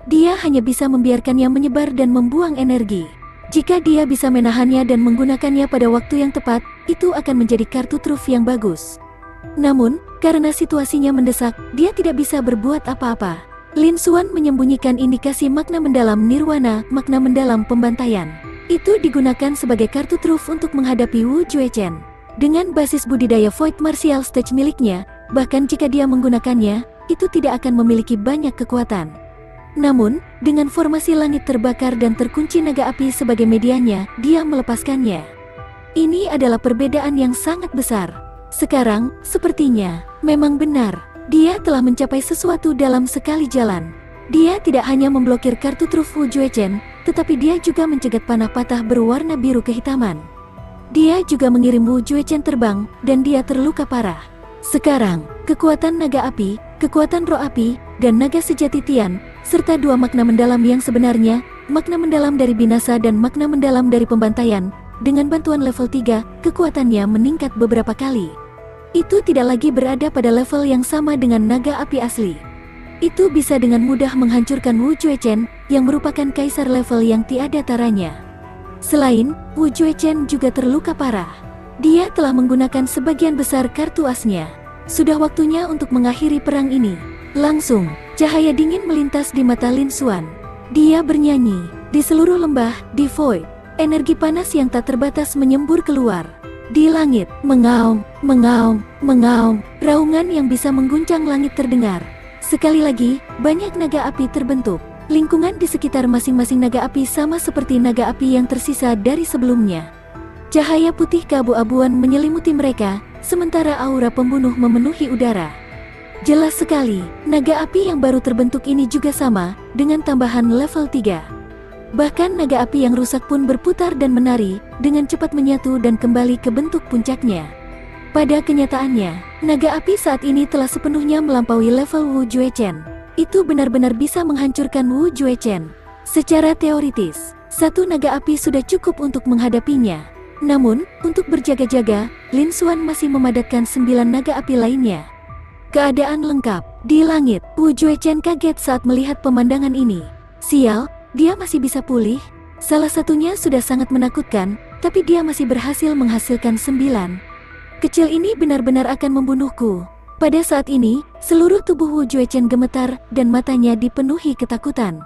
Dia hanya bisa membiarkannya menyebar dan membuang energi. Jika dia bisa menahannya dan menggunakannya pada waktu yang tepat, itu akan menjadi kartu truf yang bagus. Namun, karena situasinya mendesak, dia tidak bisa berbuat apa-apa. Lin Xuan menyembunyikan indikasi makna mendalam nirwana, makna mendalam pembantaian. Itu digunakan sebagai kartu truf untuk menghadapi Wu Juechen. Dengan basis budidaya Void Martial Stage miliknya, bahkan jika dia menggunakannya, itu tidak akan memiliki banyak kekuatan. Namun, dengan formasi langit terbakar dan terkunci naga api sebagai medianya, dia melepaskannya. Ini adalah perbedaan yang sangat besar. Sekarang, sepertinya, memang benar, dia telah mencapai sesuatu dalam sekali jalan. Dia tidak hanya memblokir kartu truf Wu Juechen, tetapi dia juga mencegat panah patah berwarna biru kehitaman. Dia juga mengirim Wu Juechen terbang, dan dia terluka parah. Sekarang, kekuatan naga api, kekuatan roh api, dan naga sejati Tian, serta dua makna mendalam yang sebenarnya, makna mendalam dari binasa dan makna mendalam dari pembantaian, dengan bantuan level 3, kekuatannya meningkat beberapa kali. Itu tidak lagi berada pada level yang sama dengan naga api asli. Itu bisa dengan mudah menghancurkan Wu Juechen, yang merupakan kaisar level yang tiada taranya. Selain, Wu Juechen juga terluka parah. Dia telah menggunakan sebagian besar kartu asnya. Sudah waktunya untuk mengakhiri perang ini. Langsung, cahaya dingin melintas di mata Lin Xuan. Dia bernyanyi, di seluruh lembah, di Void. Energi panas yang tak terbatas menyembur keluar. Di langit, mengaum, mengaum, mengaum, raungan yang bisa mengguncang langit terdengar. Sekali lagi, banyak naga api terbentuk. Lingkungan di sekitar masing-masing naga api sama seperti naga api yang tersisa dari sebelumnya. Cahaya putih keabu-abuan menyelimuti mereka, sementara aura pembunuh memenuhi udara. Jelas sekali, naga api yang baru terbentuk ini juga sama, dengan tambahan level 3. Bahkan naga api yang rusak pun berputar dan menari, dengan cepat menyatu dan kembali ke bentuk puncaknya. Pada kenyataannya, naga api saat ini telah sepenuhnya melampaui level Wu Juechen. Itu benar-benar bisa menghancurkan Wu Juechen. Secara teoritis, satu naga api sudah cukup untuk menghadapinya. Namun, untuk berjaga-jaga, Lin Xuan masih memadatkan 9 naga api lainnya. Keadaan lengkap. Di langit, Wu Juechen kaget saat melihat pemandangan ini. Sial, dia masih bisa pulih. Salah satunya sudah sangat menakutkan, tapi dia masih berhasil menghasilkan 9. Kecil ini benar-benar akan membunuhku. Pada saat ini, seluruh tubuh Wu Juechen gemetar dan matanya dipenuhi ketakutan.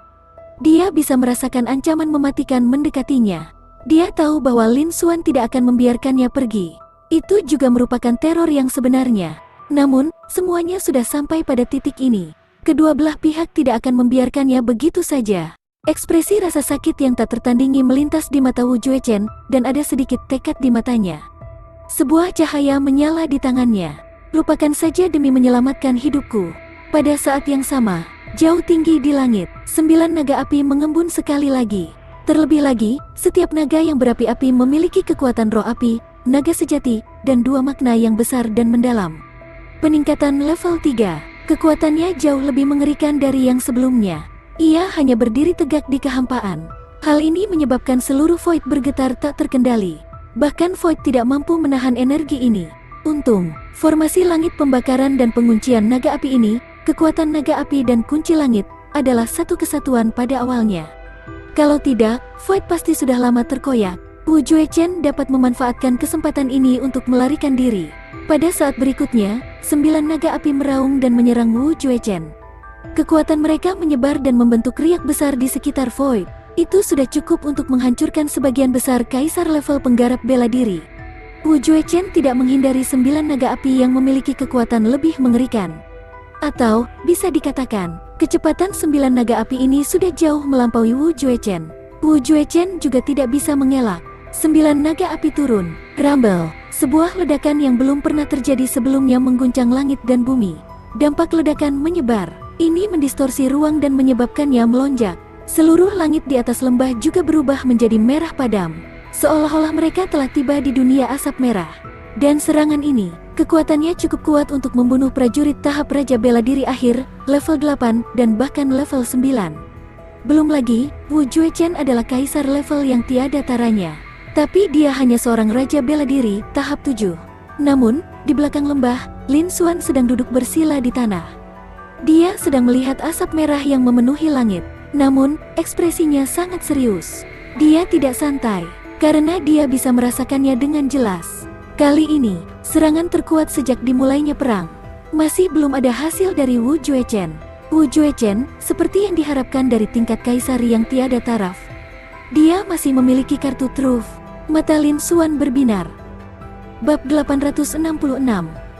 Dia bisa merasakan ancaman mematikan mendekatinya. Dia tahu bahwa Lin Xuan tidak akan membiarkannya pergi. Itu juga merupakan teror yang sebenarnya. Namun, semuanya sudah sampai pada titik ini. Kedua belah pihak tidak akan membiarkannya begitu saja. Ekspresi rasa sakit yang tak tertandingi melintas di mata Wu Juechen, dan ada sedikit tekad di matanya. Sebuah cahaya menyala di tangannya. Lupakan saja demi menyelamatkan hidupku. Pada saat yang sama, jauh tinggi di langit, 9 naga api mengembun sekali lagi. Terlebih lagi, setiap naga yang berapi-api memiliki kekuatan roh api, naga sejati, dan dua makna yang besar dan mendalam. Peningkatan level 3. Kekuatannya jauh lebih mengerikan dari yang sebelumnya. Ia hanya berdiri tegak di kehampaan. Hal ini menyebabkan seluruh Void bergetar tak terkendali. Bahkan Void tidak mampu menahan energi ini. Untung, formasi langit pembakaran dan penguncian naga api ini, kekuatan naga api dan kunci langit, adalah satu kesatuan pada awalnya. Kalau tidak, Void pasti sudah lama terkoyak. Wu Juechen dapat memanfaatkan kesempatan ini untuk melarikan diri. Pada saat berikutnya, 9 naga api meraung dan menyerang Wu Juechen. Kekuatan mereka menyebar dan membentuk riak besar di sekitar Void. Itu sudah cukup untuk menghancurkan sebagian besar kaisar level penggarap bela diri. Wu Juechen tidak menghindari 9 naga api yang memiliki kekuatan lebih mengerikan. Atau, bisa dikatakan, kecepatan 9 naga api ini sudah jauh melampaui Wu Juechen. Wu Juechen juga tidak bisa mengelak. 9 naga api turun. Rumble, sebuah ledakan yang belum pernah terjadi sebelumnya mengguncang langit dan bumi. Dampak ledakan menyebar. Ini mendistorsi ruang dan menyebabkannya melonjak. Seluruh langit di atas lembah juga berubah menjadi merah padam. Seolah-olah mereka telah tiba di dunia asap merah. Dan serangan ini, kekuatannya cukup kuat untuk membunuh prajurit tahap Raja Bela Diri akhir, level 8, dan bahkan level 9. Belum lagi, Wu Juechen adalah kaisar level yang tiada taranya. Tapi dia hanya seorang Raja Bela Diri, tahap 7. Namun, di belakang lembah, Lin Xuan sedang duduk bersila di tanah. Dia sedang melihat asap merah yang memenuhi langit. Namun, ekspresinya sangat serius. Dia tidak santai, karena dia bisa merasakannya dengan jelas. Kali ini, serangan terkuat sejak dimulainya perang. Masih belum ada hasil dari Wu Juechen. Wu Juechen, seperti yang diharapkan dari tingkat kaisar yang tiada taraf. Dia masih memiliki kartu truf. Mata Lin Xuan berbinar. Bab 866.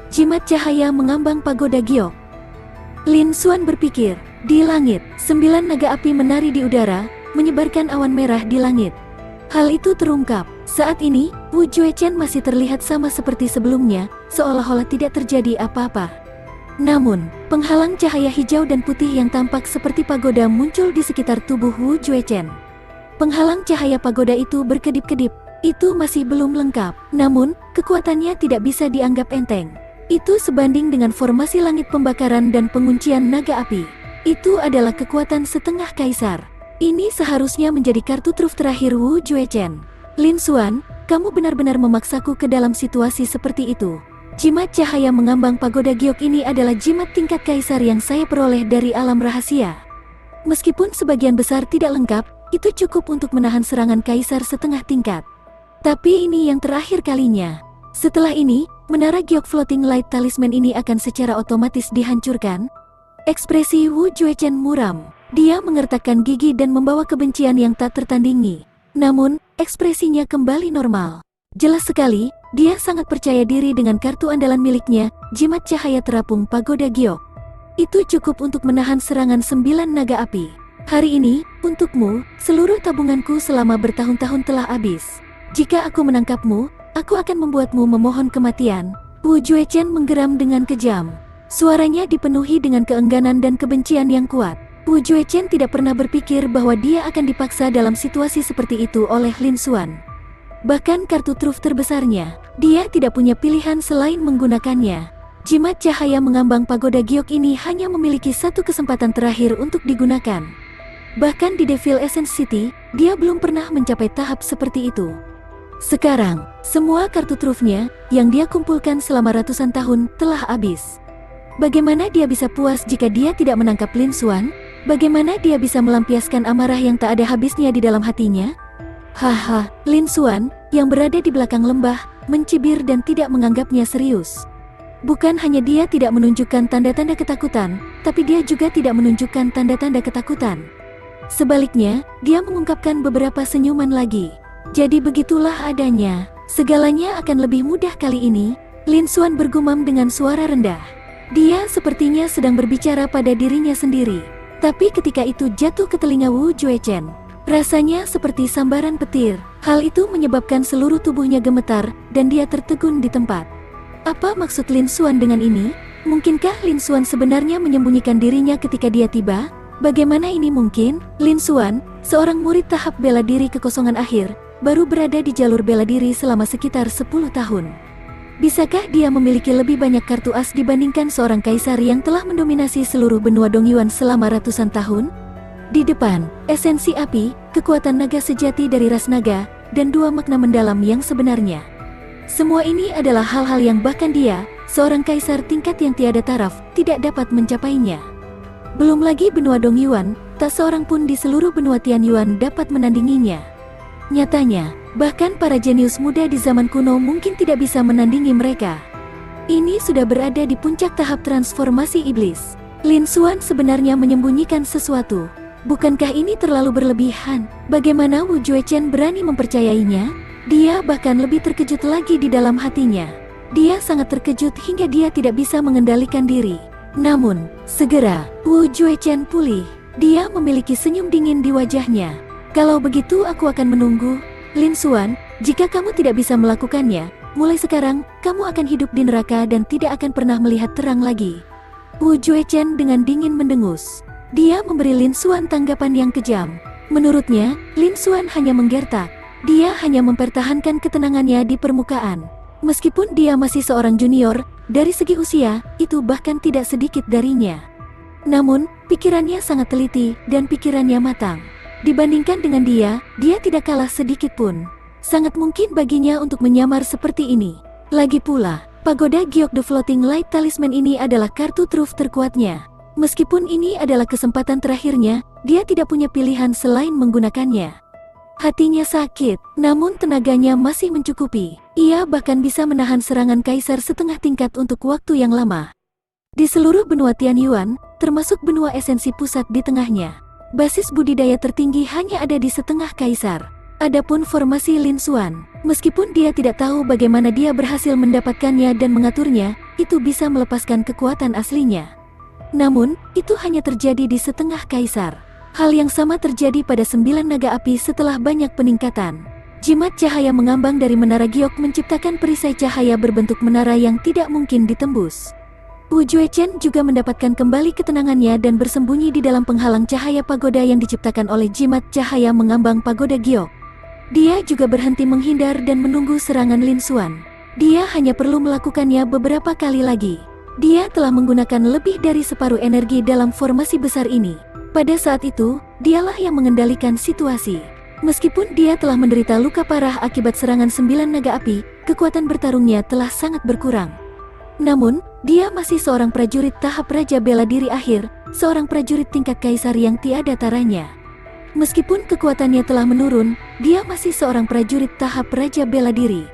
Jimat cahaya mengambang pagoda giok. Lin Xuan berpikir, di langit, 9 naga api menari di udara, menyebarkan awan merah di langit. Hal itu terungkap. Saat ini, Wu Juechen masih terlihat sama seperti sebelumnya, seolah-olah tidak terjadi apa-apa. Namun, penghalang cahaya hijau dan putih yang tampak seperti pagoda muncul di sekitar tubuh Wu Juechen. Penghalang cahaya pagoda itu berkedip-kedip. Itu masih belum lengkap, namun, kekuatannya tidak bisa dianggap enteng. Itu sebanding dengan formasi langit pembakaran dan penguncian naga api. Itu adalah kekuatan setengah kaisar. Ini seharusnya menjadi kartu truf terakhir Wu Juechen. Lin Xuan, kamu benar-benar memaksaku ke dalam situasi seperti itu. Jimat cahaya mengambang pagoda giok ini adalah jimat tingkat kaisar yang saya peroleh dari alam rahasia. Meskipun sebagian besar tidak lengkap, itu cukup untuk menahan serangan kaisar setengah tingkat. Tapi ini yang terakhir kalinya. Setelah ini, menara giok floating light talisman ini akan secara otomatis dihancurkan. Ekspresi Wu Juechen muram. Dia mengertakkan gigi dan membawa kebencian yang tak tertandingi. Namun, ekspresinya kembali normal. Jelas sekali, dia sangat percaya diri dengan kartu andalan miliknya, jimat cahaya terapung pagoda giok. Itu cukup untuk menahan serangan 9 naga api. Hari ini, untukmu, seluruh tabunganku selama bertahun-tahun telah habis. Jika aku menangkapmu, aku akan membuatmu memohon kematian. Wu Juechen menggeram dengan kejam. Suaranya dipenuhi dengan keengganan dan kebencian yang kuat. Wu Juechen tidak pernah berpikir bahwa dia akan dipaksa dalam situasi seperti itu oleh Lin Xuan. Bahkan kartu truf terbesarnya, dia tidak punya pilihan selain menggunakannya. Jimat cahaya mengambang pagoda giok ini hanya memiliki satu kesempatan terakhir untuk digunakan. Bahkan di Devil Essence City, dia belum pernah mencapai tahap seperti itu. Sekarang, semua kartu trufnya, yang dia kumpulkan selama ratusan tahun, telah habis. Bagaimana dia bisa puas jika dia tidak menangkap Lin Xuan? Bagaimana dia bisa melampiaskan amarah yang tak ada habisnya di dalam hatinya? Haha, Lin Xuan, yang berada di belakang lembah, mencibir dan tidak menganggapnya serius. Bukan hanya dia tidak menunjukkan tanda-tanda ketakutan, tapi dia juga tidak menunjukkan tanda-tanda ketakutan. Sebaliknya, dia mengungkapkan beberapa senyuman lagi. Jadi begitulah adanya. Segalanya akan lebih mudah kali ini. Lin Xuan bergumam dengan suara rendah. Dia sepertinya sedang berbicara pada dirinya sendiri. Tapi ketika itu jatuh ke telinga Wu Juechen, rasanya seperti sambaran petir. Hal itu menyebabkan seluruh tubuhnya gemetar, dan dia tertegun di tempat. Apa maksud Lin Xuan dengan ini? Mungkinkah Lin Xuan sebenarnya menyembunyikan dirinya ketika dia tiba? Bagaimana ini mungkin? Lin Xuan, seorang murid tahap bela diri kekosongan akhir, baru berada di jalur bela diri selama sekitar 10 tahun. Bisakah dia memiliki lebih banyak kartu as dibandingkan seorang kaisar yang telah mendominasi seluruh benua Dongyuan selama ratusan tahun? Di depan, esensi api, kekuatan naga sejati dari ras naga, dan dua makna mendalam yang sebenarnya. Semua ini adalah hal-hal yang bahkan dia, seorang kaisar tingkat yang tiada taraf, tidak dapat mencapainya. Belum lagi benua Dongyuan, tak seorang pun di seluruh benua Tianyuan dapat menandinginya. Nyatanya, bahkan para jenius muda di zaman kuno mungkin tidak bisa menandingi mereka. Ini sudah berada di puncak tahap transformasi iblis. Lin Xuan sebenarnya menyembunyikan sesuatu. Bukankah ini terlalu berlebihan? Bagaimana Wu Juechen berani mempercayainya? Dia bahkan lebih terkejut lagi di dalam hatinya. Dia sangat terkejut hingga dia tidak bisa mengendalikan diri. Namun, segera, Wu Juechen pulih. Dia memiliki senyum dingin di wajahnya. Kalau begitu aku akan menunggu. Lin Xuan, jika kamu tidak bisa melakukannya, mulai sekarang, kamu akan hidup di neraka dan tidak akan pernah melihat terang lagi. Wu Juechen dengan dingin mendengus. Dia memberi Lin Xuan tanggapan yang kejam. Menurutnya, Lin Xuan hanya menggertak. Dia hanya mempertahankan ketenangannya di permukaan. Meskipun dia masih seorang junior, dari segi usia, itu bahkan tidak sedikit darinya. Namun, pikirannya sangat teliti dan pikirannya matang. Dibandingkan dengan dia tidak kalah sedikit pun. Sangat mungkin baginya untuk menyamar seperti ini. Lagi pula, pagoda Giok The Floating Light Talisman ini adalah kartu truf terkuatnya. Meskipun ini adalah kesempatan terakhirnya, dia tidak punya pilihan selain menggunakannya. Hatinya sakit, namun tenaganya masih mencukupi. Ia bahkan bisa menahan serangan kaisar setengah tingkat untuk waktu yang lama. Di seluruh benua Tianyuan, termasuk benua esensi pusat di tengahnya, basis budidaya tertinggi hanya ada di setengah kaisar. Adapun formasi Lin Xuan, meskipun dia tidak tahu bagaimana dia berhasil mendapatkannya dan mengaturnya, itu bisa melepaskan kekuatan aslinya. Namun, itu hanya terjadi di setengah kaisar. Hal yang sama terjadi pada 9 naga api setelah banyak peningkatan. Jimat cahaya mengambang dari menara Giok menciptakan perisai cahaya berbentuk menara yang tidak mungkin ditembus. Wu Juechen juga mendapatkan kembali ketenangannya dan bersembunyi di dalam penghalang cahaya pagoda yang diciptakan oleh jimat cahaya mengambang pagoda Giok. Dia juga berhenti menghindar dan menunggu serangan Lin Xuan. Dia hanya perlu melakukannya beberapa kali lagi. Dia telah menggunakan lebih dari separuh energi dalam formasi besar ini. Pada saat itu, dialah yang mengendalikan situasi. Meskipun dia telah menderita luka parah akibat serangan 9 naga api, kekuatan bertarungnya telah sangat berkurang. Namun, dia masih seorang prajurit tahap Raja Bela Diri akhir, seorang prajurit tingkat kaisar yang tiada taranya. Meskipun kekuatannya telah menurun, dia masih seorang prajurit tahap Raja Bela Diri.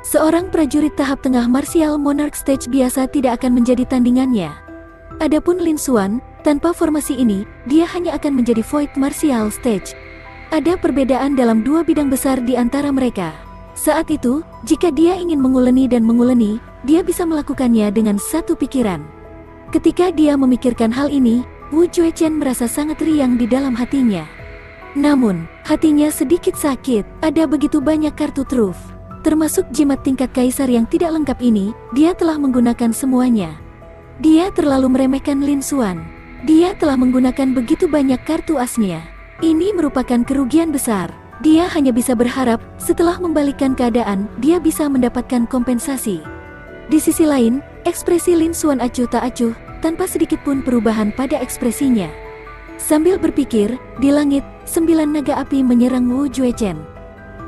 Seorang prajurit tahap tengah Martial Monarch Stage biasa tidak akan menjadi tandingannya. Adapun Lin Xuan, tanpa formasi ini, dia hanya akan menjadi Void Martial Stage. Ada perbedaan dalam dua bidang besar di antara mereka. Saat itu, jika dia ingin menguleni dan menguleni, dia bisa melakukannya dengan satu pikiran. Ketika dia memikirkan hal ini, Wu Juechen merasa sangat riang di dalam hatinya. Namun, hatinya sedikit sakit, ada begitu banyak kartu truf. Termasuk jimat tingkat kaisar yang tidak lengkap ini, dia telah menggunakan semuanya. Dia terlalu meremehkan Lin Xuan. Dia telah menggunakan begitu banyak kartu asnya. Ini merupakan kerugian besar. Dia hanya bisa berharap, setelah membalikkan keadaan, dia bisa mendapatkan kompensasi. Di sisi lain, ekspresi Lin Xuan acuh tak acuh, tanpa sedikit pun perubahan pada ekspresinya. Sambil berpikir, di langit, 9 naga api menyerang Wu Juechen.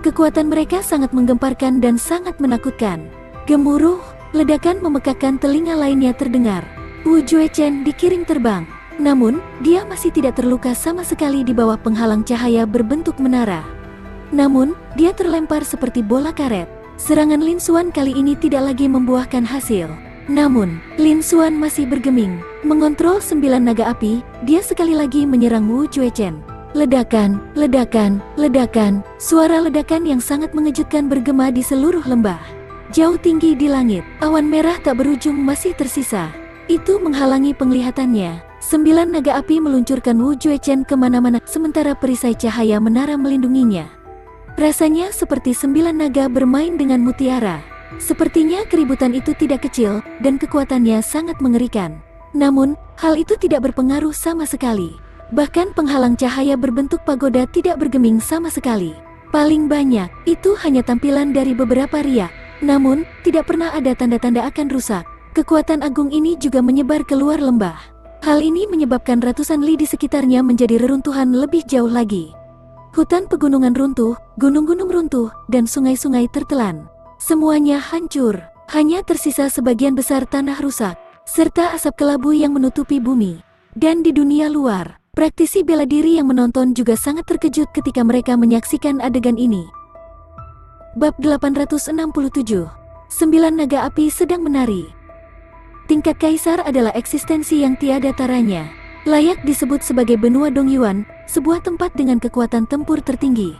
Kekuatan mereka sangat menggemparkan dan sangat menakutkan. Gemuruh, ledakan memekakkan telinga lainnya terdengar. Wu Juechen dikiring terbang. Namun, dia masih tidak terluka sama sekali di bawah penghalang cahaya berbentuk menara. Namun, dia terlempar seperti bola karet. Serangan Lin Xuan kali ini tidak lagi membuahkan hasil. Namun, Lin Xuan masih bergeming. Mengontrol 9 naga api, dia sekali lagi menyerang Wu Juechen. Ledakan, ledakan, ledakan, suara ledakan yang sangat mengejutkan bergema di seluruh lembah. Jauh tinggi di langit, awan merah tak berujung masih tersisa. Itu menghalangi penglihatannya. 9 naga api meluncurkan Wu Juechen kemana-mana, sementara perisai cahaya menara melindunginya. Rasanya seperti 9 naga bermain dengan mutiara. Sepertinya keributan itu tidak kecil, dan kekuatannya sangat mengerikan. Namun, hal itu tidak berpengaruh sama sekali. Bahkan penghalang cahaya berbentuk pagoda tidak bergeming sama sekali. Paling banyak, itu hanya tampilan dari beberapa riak. Namun, tidak pernah ada tanda-tanda akan rusak. Kekuatan agung ini juga menyebar keluar lembah. Hal ini menyebabkan ratusan li di sekitarnya menjadi reruntuhan lebih jauh lagi. Hutan pegunungan runtuh, gunung-gunung runtuh, dan sungai-sungai tertelan. Semuanya hancur, hanya tersisa sebagian besar tanah rusak, serta asap kelabu yang menutupi bumi. Dan di dunia luar, praktisi bela diri yang menonton juga sangat terkejut ketika mereka menyaksikan adegan ini. Bab 867. 9 naga api sedang menari. Tingkat kaisar adalah eksistensi yang tiada taranya. Layak disebut sebagai benua Dongyuan, sebuah tempat dengan kekuatan tempur tertinggi.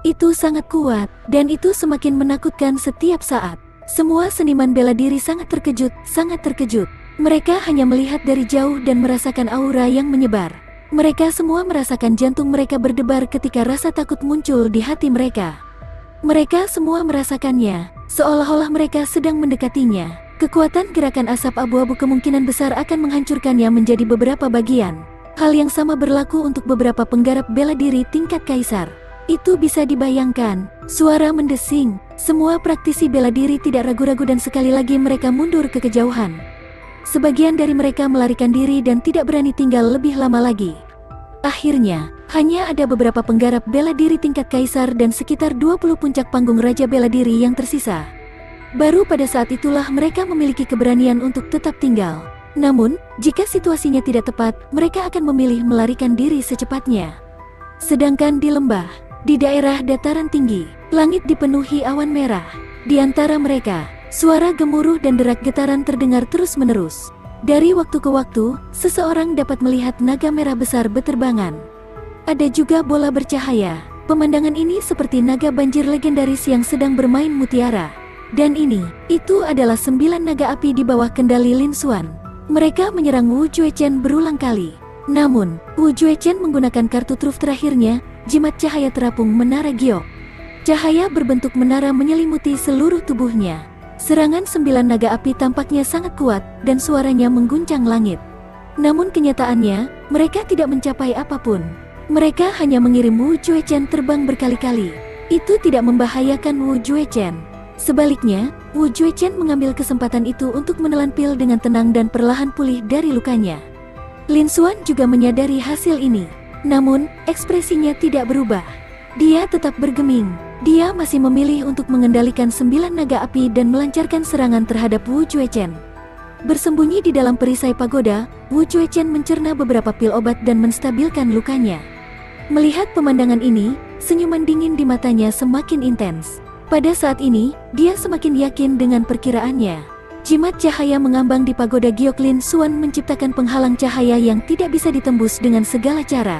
Itu sangat kuat, dan itu semakin menakutkan setiap saat. Semua seniman bela diri sangat terkejut, sangat terkejut. Mereka hanya melihat dari jauh dan merasakan aura yang menyebar. Mereka semua merasakan jantung mereka berdebar ketika rasa takut muncul di hati mereka. Mereka semua merasakannya, seolah-olah mereka sedang mendekatinya. Kekuatan gerakan asap abu-abu kemungkinan besar akan menghancurkannya menjadi beberapa bagian. Hal yang sama berlaku untuk beberapa penggarap bela diri tingkat kaisar. Itu bisa dibayangkan, suara mendesing. Semua praktisi bela diri tidak ragu-ragu dan sekali lagi mereka mundur ke kejauhan. Sebagian dari mereka melarikan diri dan tidak berani tinggal lebih lama lagi. Akhirnya, hanya ada beberapa penggarap bela diri tingkat kaisar dan sekitar 20 puncak panggung raja bela diri yang tersisa. Baru pada saat itulah mereka memiliki keberanian untuk tetap tinggal. Namun, jika situasinya tidak tepat, mereka akan memilih melarikan diri secepatnya. Sedangkan di lembah, di daerah dataran tinggi, langit dipenuhi awan merah. Di antara mereka, suara gemuruh dan derak getaran terdengar terus-menerus. Dari waktu ke waktu, seseorang dapat melihat naga merah besar beterbangan. Ada juga bola bercahaya. Pemandangan ini seperti naga banjir legendaris yang sedang bermain mutiara. Dan itu adalah 9 naga api di bawah kendali Lin Xuan. Mereka menyerang Wu Juechen berulang kali. Namun, Wu Juechen menggunakan kartu truf terakhirnya, jimat cahaya terapung menara giok. Cahaya berbentuk menara menyelimuti seluruh tubuhnya. Serangan 9 naga api tampaknya sangat kuat, dan suaranya mengguncang langit. Namun kenyataannya, mereka tidak mencapai apapun. Mereka hanya mengirim Wu Juechen terbang berkali-kali. Itu tidak membahayakan Wu Juechen. Sebaliknya, Wu Juechen mengambil kesempatan itu untuk menelan pil dengan tenang dan perlahan pulih dari lukanya. Lin Xuan juga menyadari hasil ini. Namun, ekspresinya tidak berubah. Dia tetap bergeming. Dia masih memilih untuk mengendalikan 9 naga api dan melancarkan serangan terhadap Wu Juechen. Bersembunyi di dalam perisai pagoda, Wu Juechen mencerna beberapa pil obat dan menstabilkan lukanya. Melihat pemandangan ini, senyuman dingin di matanya semakin intens. Pada saat ini, dia semakin yakin dengan perkiraannya. Jimat cahaya mengambang di pagoda giok Lin Xuan menciptakan penghalang cahaya yang tidak bisa ditembus dengan segala cara.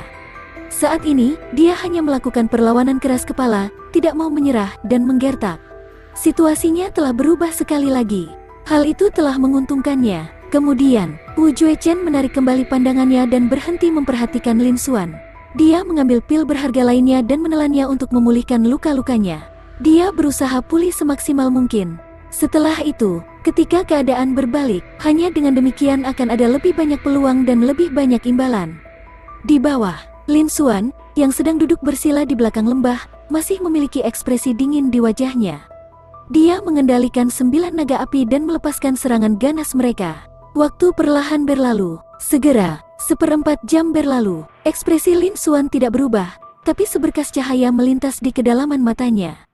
Saat ini, dia hanya melakukan perlawanan keras kepala, tidak mau menyerah dan menggertak. Situasinya telah berubah sekali lagi. Hal itu telah menguntungkannya. Kemudian, Wu Juechen menarik kembali pandangannya dan berhenti memperhatikan Lin Xuan. Dia mengambil pil berharga lainnya dan menelannya untuk memulihkan luka-lukanya. Dia berusaha pulih semaksimal mungkin. Setelah itu, ketika keadaan berbalik, hanya dengan demikian akan ada lebih banyak peluang dan lebih banyak imbalan. Di bawah, Lin Xuan, yang sedang duduk bersila di belakang lembah, masih memiliki ekspresi dingin di wajahnya. Dia mengendalikan 9 naga api dan melepaskan serangan ganas mereka. Waktu perlahan berlalu. Segera, 1/4 jam berlalu. Ekspresi Lin Xuan tidak berubah, tapi seberkas cahaya melintas di kedalaman matanya.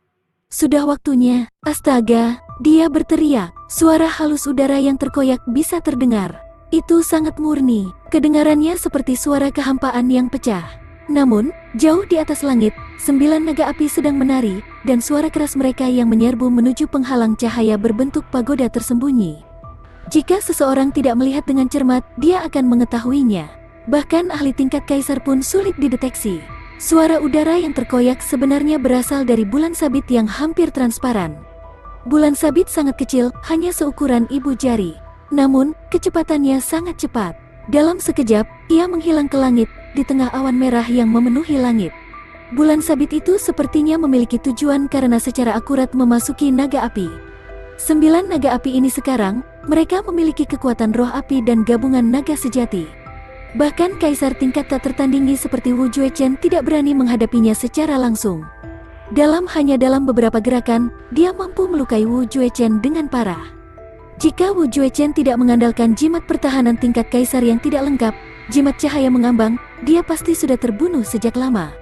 Sudah waktunya. Astaga, dia berteriak. Suara halus udara yang terkoyak bisa terdengar. Itu sangat murni, kedengarannya seperti suara kehampaan yang pecah. Namun, jauh di atas langit, 9 naga api sedang menari, dan suara keras mereka yang menyerbu menuju penghalang cahaya berbentuk pagoda tersembunyi. Jika seseorang tidak melihat dengan cermat, dia akan mengetahuinya. Bahkan ahli tingkat kaisar pun sulit dideteksi. Suara udara yang terkoyak sebenarnya berasal dari bulan sabit yang hampir transparan. Bulan sabit sangat kecil, hanya seukuran ibu jari. Namun, kecepatannya sangat cepat. Dalam sekejap, ia menghilang ke langit, di tengah awan merah yang memenuhi langit. Bulan sabit itu sepertinya memiliki tujuan karena secara akurat memasuki naga api. 9 naga api ini sekarang, mereka memiliki kekuatan roh api dan gabungan naga sejati. Bahkan kaisar tingkat tak tertandingi seperti Wu Juechen tidak berani menghadapinya secara langsung. Hanya dalam beberapa gerakan, dia mampu melukai Wu Juechen dengan parah. Jika Wu Juechen tidak mengandalkan jimat pertahanan tingkat kaisar yang tidak lengkap, jimat cahaya mengambang, dia pasti sudah terbunuh sejak lama.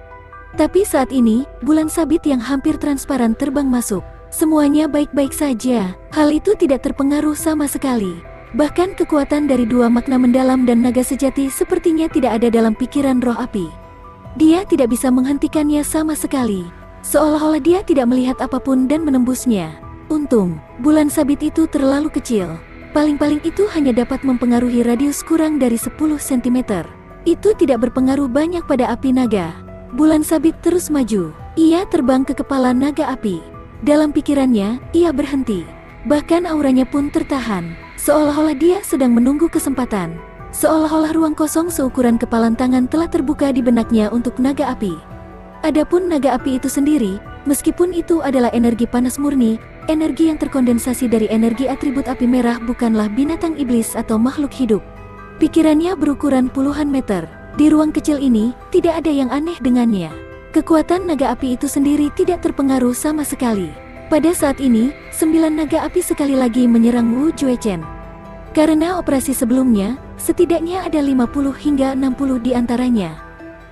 Tapi saat ini, bulan sabit yang hampir transparan terbang masuk. Semuanya baik-baik saja, hal itu tidak terpengaruh sama sekali. Bahkan kekuatan dari dua makna mendalam dan naga sejati sepertinya tidak ada dalam pikiran roh api. Dia tidak bisa menghentikannya sama sekali. Seolah-olah dia tidak melihat apapun dan menembusnya. Untung, bulan sabit itu terlalu kecil. Paling-paling itu hanya dapat mempengaruhi radius kurang dari 10 cm. Itu tidak berpengaruh banyak pada api naga. Bulan sabit terus maju. Ia terbang ke kepala naga api. Dalam pikirannya, ia berhenti. Bahkan auranya pun tertahan. Seolah-olah dia sedang menunggu kesempatan. Seolah-olah ruang kosong seukuran kepalan tangan telah terbuka di benaknya untuk naga api. Adapun naga api itu sendiri, meskipun itu adalah energi panas murni, energi yang terkondensasi dari energi atribut api merah bukanlah binatang iblis atau makhluk hidup. Pikirannya berukuran puluhan meter. Di ruang kecil ini, tidak ada yang aneh dengannya. Kekuatan naga api itu sendiri tidak terpengaruh sama sekali. Pada saat ini, 9 naga api sekali lagi menyerang Wu Juechen. Karena operasi sebelumnya, setidaknya ada 50 hingga 60 di antaranya.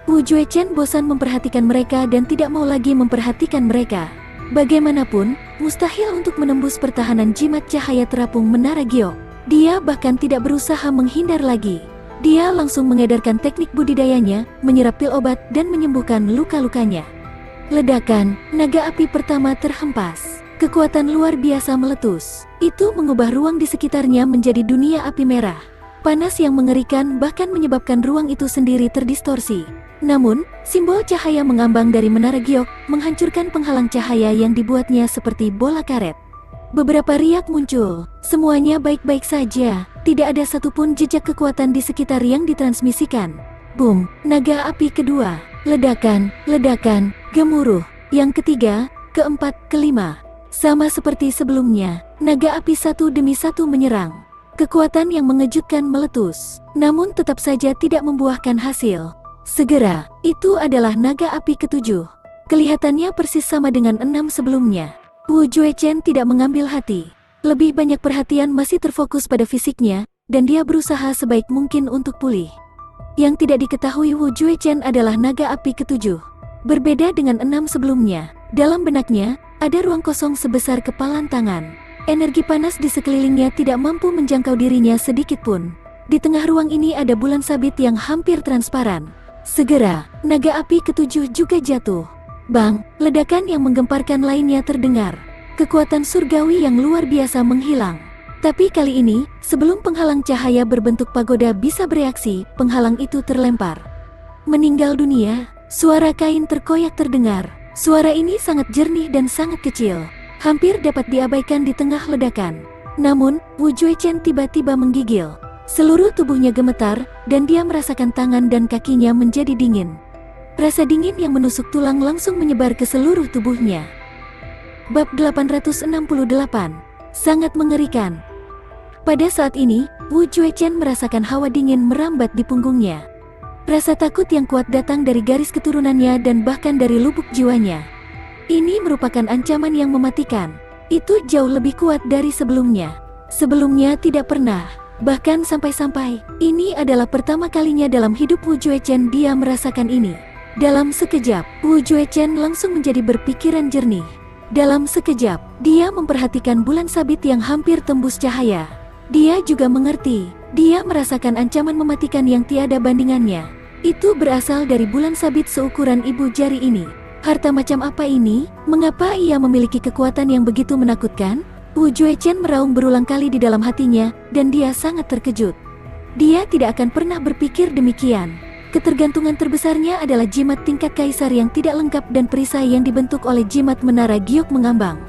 Wu Juechen bosan memperhatikan mereka dan tidak mau lagi memperhatikan mereka. Bagaimanapun, mustahil untuk menembus pertahanan jimat cahaya terapung Menara Giok. Dia bahkan tidak berusaha menghindar lagi. Dia langsung mengedarkan teknik budidayanya, menyerap pil obat dan menyembuhkan luka-lukanya. Ledakan, naga api pertama terhempas. Kekuatan luar biasa meletus. Itu mengubah ruang di sekitarnya menjadi dunia api merah. Panas yang mengerikan bahkan menyebabkan ruang itu sendiri terdistorsi. Namun, simbol cahaya mengambang dari Menara Giok menghancurkan penghalang cahaya yang dibuatnya seperti bola karet. Beberapa riak muncul, semuanya baik-baik saja, tidak ada satupun jejak kekuatan di sekitar yang ditransmisikan. Boom, naga api kedua, ledakan, gemuruh, yang ketiga, keempat, kelima. Sama seperti sebelumnya, naga api satu demi satu menyerang. Kekuatan yang mengejutkan meletus, namun tetap saja tidak membuahkan hasil. Segera, itu adalah naga api ketujuh. Kelihatannya persis sama dengan 6 sebelumnya. Wu Juechen tidak mengambil hati. Lebih banyak perhatian masih terfokus pada fisiknya, dan dia berusaha sebaik mungkin untuk pulih. Yang tidak diketahui Wu Juechen adalah naga api ketujuh. Berbeda dengan 6 sebelumnya, dalam benaknya, ada ruang kosong sebesar kepalan tangan. Energi panas di sekelilingnya tidak mampu menjangkau dirinya sedikit pun. Di tengah ruang ini ada bulan sabit yang hampir transparan. Segera, naga api ketujuh juga jatuh. Bang, ledakan yang menggemparkan lainnya terdengar. Kekuatan surgawi yang luar biasa menghilang. Tapi kali ini, sebelum penghalang cahaya berbentuk pagoda bisa bereaksi, penghalang itu terlempar. Meninggal dunia, suara kain terkoyak terdengar. Suara ini sangat jernih dan sangat kecil. Hampir dapat diabaikan di tengah ledakan. Namun, Wu Juechen tiba-tiba menggigil. Seluruh tubuhnya gemetar, dan dia merasakan tangan dan kakinya menjadi dingin. Rasa dingin yang menusuk tulang langsung menyebar ke seluruh tubuhnya. Bab 868. Sangat mengerikan. Pada saat ini, Wu Juechen merasakan hawa dingin merambat di punggungnya. Rasa takut yang kuat datang dari garis keturunannya dan bahkan dari lubuk jiwanya. Ini merupakan ancaman yang mematikan. Itu jauh lebih kuat dari sebelumnya. Sebelumnya tidak pernah. Bahkan sampai-sampai, ini adalah pertama kalinya dalam hidup Wu Juechen dia merasakan ini. Dalam sekejap, Wu Juechen langsung menjadi berpikiran jernih. Dalam sekejap, dia memperhatikan bulan sabit yang hampir tembus cahaya. Dia juga mengerti, dia merasakan ancaman mematikan yang tiada bandingannya. Itu berasal dari bulan sabit seukuran ibu jari ini. Harta macam apa ini? Mengapa ia memiliki kekuatan yang begitu menakutkan? Wu Juechen meraung berulang kali di dalam hatinya, dan dia sangat terkejut. Dia tidak akan pernah berpikir demikian. Ketergantungan terbesarnya adalah jimat tingkat kaisar yang tidak lengkap dan perisai yang dibentuk oleh jimat Menara Giok mengambang.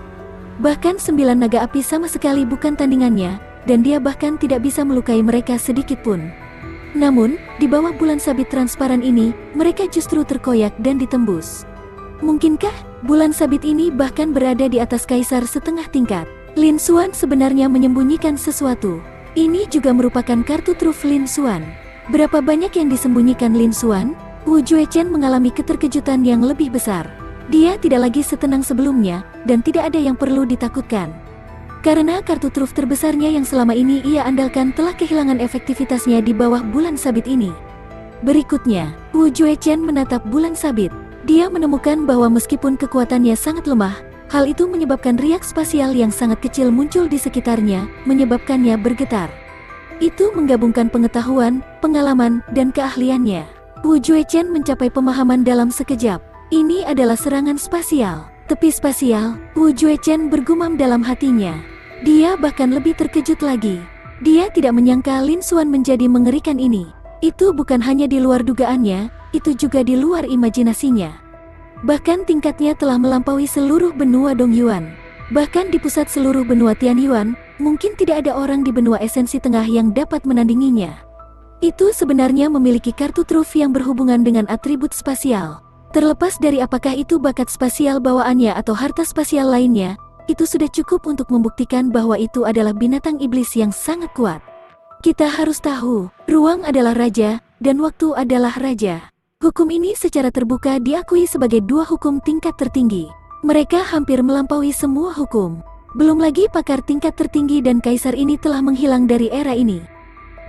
Bahkan 9 naga api sama sekali bukan tandingannya, dan dia bahkan tidak bisa melukai mereka sedikit pun. Namun, di bawah bulan sabit transparan ini, mereka justru terkoyak dan ditembus. Mungkinkah bulan sabit ini bahkan berada di atas kaisar setengah tingkat? Lin Xuan sebenarnya menyembunyikan sesuatu. Ini juga merupakan kartu truf Lin Xuan. Berapa banyak yang disembunyikan Lin Xuan? Wu Juechen mengalami keterkejutan yang lebih besar. Dia tidak lagi setenang sebelumnya, dan tidak ada yang perlu ditakutkan. Karena kartu truf terbesarnya yang selama ini ia andalkan telah kehilangan efektivitasnya di bawah bulan sabit ini. Berikutnya, Wu Juechen menatap bulan sabit. Dia menemukan bahwa meskipun kekuatannya sangat lemah, hal itu menyebabkan riak spasial yang sangat kecil muncul di sekitarnya, menyebabkannya bergetar. Itu menggabungkan pengetahuan, pengalaman, dan keahliannya. Wu Juechen mencapai pemahaman dalam sekejap. Ini adalah serangan spasial. Tepi spasial, Wu Juechen bergumam dalam hatinya. Dia bahkan lebih terkejut lagi. Dia tidak menyangka Lin Xuan menjadi mengerikan ini. Itu bukan hanya di luar dugaannya, itu juga di luar imajinasinya. Bahkan tingkatnya telah melampaui seluruh benua Dongyuan. Bahkan di pusat seluruh benua Tianyuan, mungkin tidak ada orang di benua esensi tengah yang dapat menandinginya. Itu sebenarnya memiliki kartu truf yang berhubungan dengan atribut spasial. Terlepas dari apakah itu bakat spasial bawaannya atau harta spasial lainnya, itu sudah cukup untuk membuktikan bahwa itu adalah binatang iblis yang sangat kuat. Kita harus tahu, ruang adalah raja, dan waktu adalah raja. Hukum ini secara terbuka diakui sebagai dua hukum tingkat tertinggi. Mereka hampir melampaui semua hukum. Belum lagi pakar tingkat tertinggi dan kaisar ini telah menghilang dari era ini.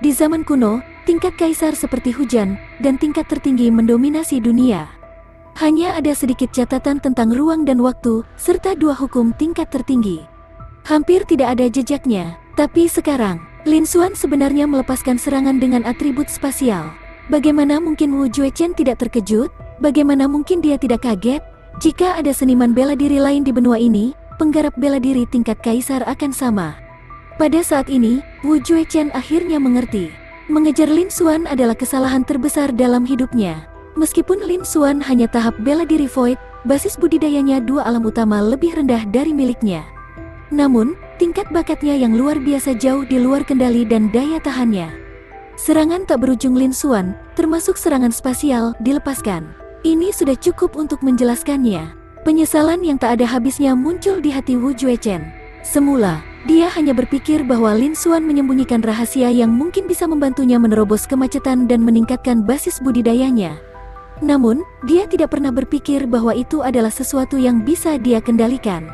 Di zaman kuno, tingkat kaisar seperti hujan, dan tingkat tertinggi mendominasi dunia. Hanya ada sedikit catatan tentang ruang dan waktu, serta dua hukum tingkat tertinggi. Hampir tidak ada jejaknya, tapi sekarang, Lin Xuan sebenarnya melepaskan serangan dengan atribut spasial. Bagaimana mungkin Wu Juechen tidak terkejut? Bagaimana mungkin dia tidak kaget? Jika ada seniman bela diri lain di benua ini, penggarap bela diri tingkat kaisar akan sama. Pada saat ini, Wu Juechen akhirnya mengerti. Mengejar Lin Xuan adalah kesalahan terbesar dalam hidupnya. Meskipun Lin Xuan hanya tahap bela diri Void, basis budidayanya dua alam utama lebih rendah dari miliknya. Namun, tingkat bakatnya yang luar biasa jauh di luar kendali dan daya tahannya. Serangan tak berujung Lin Xuan, termasuk serangan spasial, dilepaskan. Ini sudah cukup untuk menjelaskannya. Penyesalan yang tak ada habisnya muncul di hati Wu Juechen. Semula, dia hanya berpikir bahwa Lin Xuan menyembunyikan rahasia yang mungkin bisa membantunya menerobos kemacetan dan meningkatkan basis budidayanya. Namun, dia tidak pernah berpikir bahwa itu adalah sesuatu yang bisa dia kendalikan.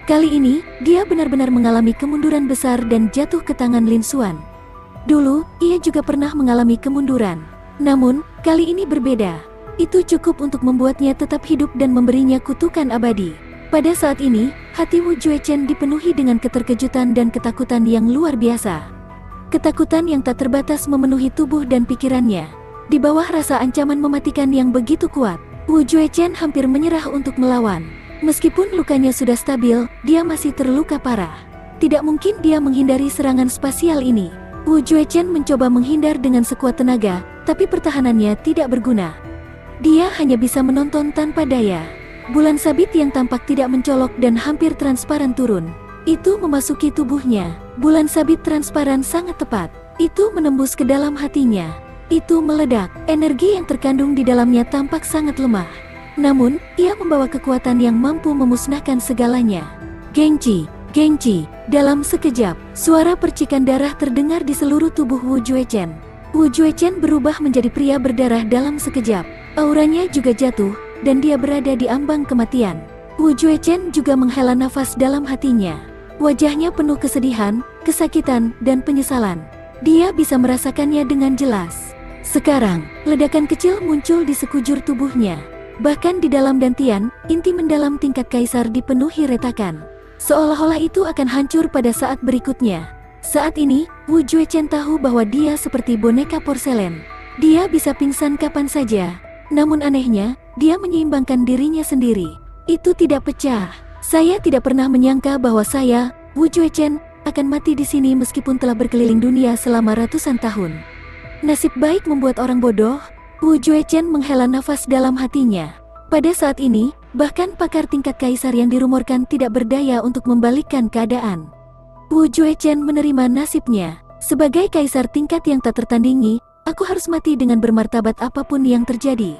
Kali ini, dia benar-benar mengalami kemunduran besar dan jatuh ke tangan Lin Xuan. Dulu, ia juga pernah mengalami kemunduran. Namun, kali ini berbeda. Itu cukup untuk membuatnya tetap hidup dan memberinya kutukan abadi. Pada saat ini, hati Wu Juechen dipenuhi dengan keterkejutan dan ketakutan yang luar biasa. Ketakutan yang tak terbatas memenuhi tubuh dan pikirannya. Di bawah rasa ancaman mematikan yang begitu kuat, Wu Juechen hampir menyerah untuk melawan. Meskipun lukanya sudah stabil, dia masih terluka parah. Tidak mungkin dia menghindari serangan spasial ini. Wu Juechen mencoba menghindar dengan sekuat tenaga, tapi pertahanannya tidak berguna. Dia hanya bisa menonton tanpa daya. Bulan sabit yang tampak tidak mencolok dan hampir transparan turun. Itu memasuki tubuhnya. Bulan sabit transparan sangat tepat. Itu menembus ke dalam hatinya. Itu meledak. Energi yang terkandung di dalamnya tampak sangat lemah. Namun, ia membawa kekuatan yang mampu memusnahkan segalanya. Gengji, gengji. Dalam sekejap, suara percikan darah terdengar di seluruh tubuh Wu Juechen. Wu Juechen berubah menjadi pria berdarah dalam sekejap. Auranya juga jatuh, dan dia berada di ambang kematian. Wu Juechen juga menghela nafas dalam hatinya. Wajahnya penuh kesedihan, kesakitan, dan penyesalan. Dia bisa merasakannya dengan jelas. Sekarang, ledakan kecil muncul di sekujur tubuhnya. Bahkan di dalam dantian, inti mendalam tingkat kaisar dipenuhi retakan. Seolah-olah itu akan hancur pada saat berikutnya. Saat ini, Wu Juechen tahu bahwa dia seperti boneka porselen. Dia bisa pingsan kapan saja. Namun anehnya, dia menyeimbangkan dirinya sendiri. Itu tidak pecah. Saya tidak pernah menyangka bahwa saya, Wu Juechen, akan mati di sini meskipun telah berkeliling dunia selama ratusan tahun. Nasib baik membuat orang bodoh. Wu Juechen menghela nafas dalam hatinya. Pada saat ini, bahkan pakar tingkat kaisar yang dirumorkan tidak berdaya untuk membalikkan keadaan. Wu Juechen menerima nasibnya. Sebagai kaisar tingkat yang tak tertandingi, aku harus mati dengan bermartabat apapun yang terjadi.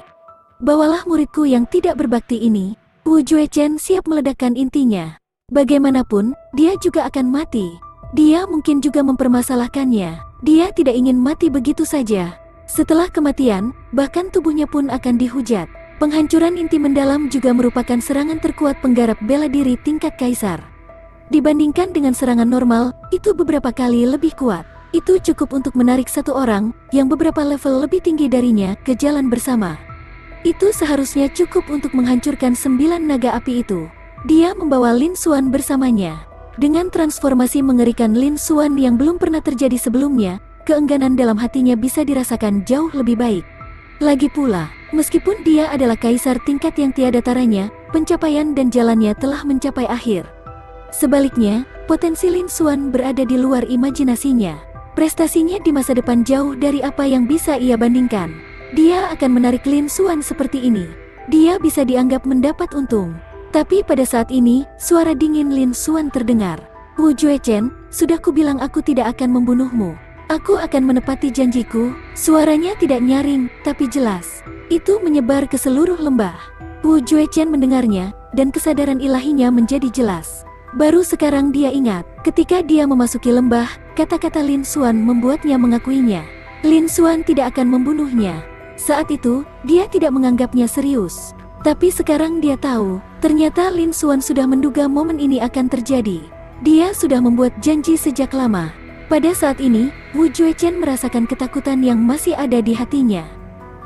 Bawalah muridku yang tidak berbakti ini. Wu Juechen siap meledakkan intinya. Bagaimanapun, dia juga akan mati. Dia mungkin juga mempermasalahkannya. Dia tidak ingin mati begitu saja. Setelah kematian, bahkan tubuhnya pun akan dihujat. Penghancuran inti mendalam juga merupakan serangan terkuat penggarap bela diri tingkat kaisar. Dibandingkan dengan serangan normal, itu beberapa kali lebih kuat. Itu cukup untuk menarik satu orang, yang beberapa level lebih tinggi darinya, ke jalan bersama. Itu seharusnya cukup untuk menghancurkan 9 naga api itu. Dia membawa Lin Xuan bersamanya. Dengan transformasi mengerikan Lin Xuan yang belum pernah terjadi sebelumnya, keengganan dalam hatinya bisa dirasakan jauh lebih baik. Lagi pula, meskipun dia adalah kaisar tingkat yang tiada taranya, pencapaian dan jalannya telah mencapai akhir. Sebaliknya, potensi Lin Xuan berada di luar imajinasinya. Prestasinya di masa depan jauh dari apa yang bisa ia bandingkan. Dia akan menarik Lin Xuan seperti ini. Dia bisa dianggap mendapat untung. Tapi pada saat ini, suara dingin Lin Xuan terdengar. Wu Juechen, sudah kubilang aku tidak akan membunuhmu. Aku akan menepati janjiku. Suaranya tidak nyaring, tapi jelas. Itu menyebar ke seluruh lembah. Wu Juechen mendengarnya, dan kesadaran ilahinya menjadi jelas. Baru sekarang dia ingat, ketika dia memasuki lembah, kata-kata Lin Xuan membuatnya mengakuinya. Lin Xuan tidak akan membunuhnya. Saat itu, dia tidak menganggapnya serius. Tapi sekarang dia tahu, ternyata Lin Xuan sudah menduga momen ini akan terjadi. Dia sudah membuat janji sejak lama. Pada saat ini, Wu Juechen merasakan ketakutan yang masih ada di hatinya.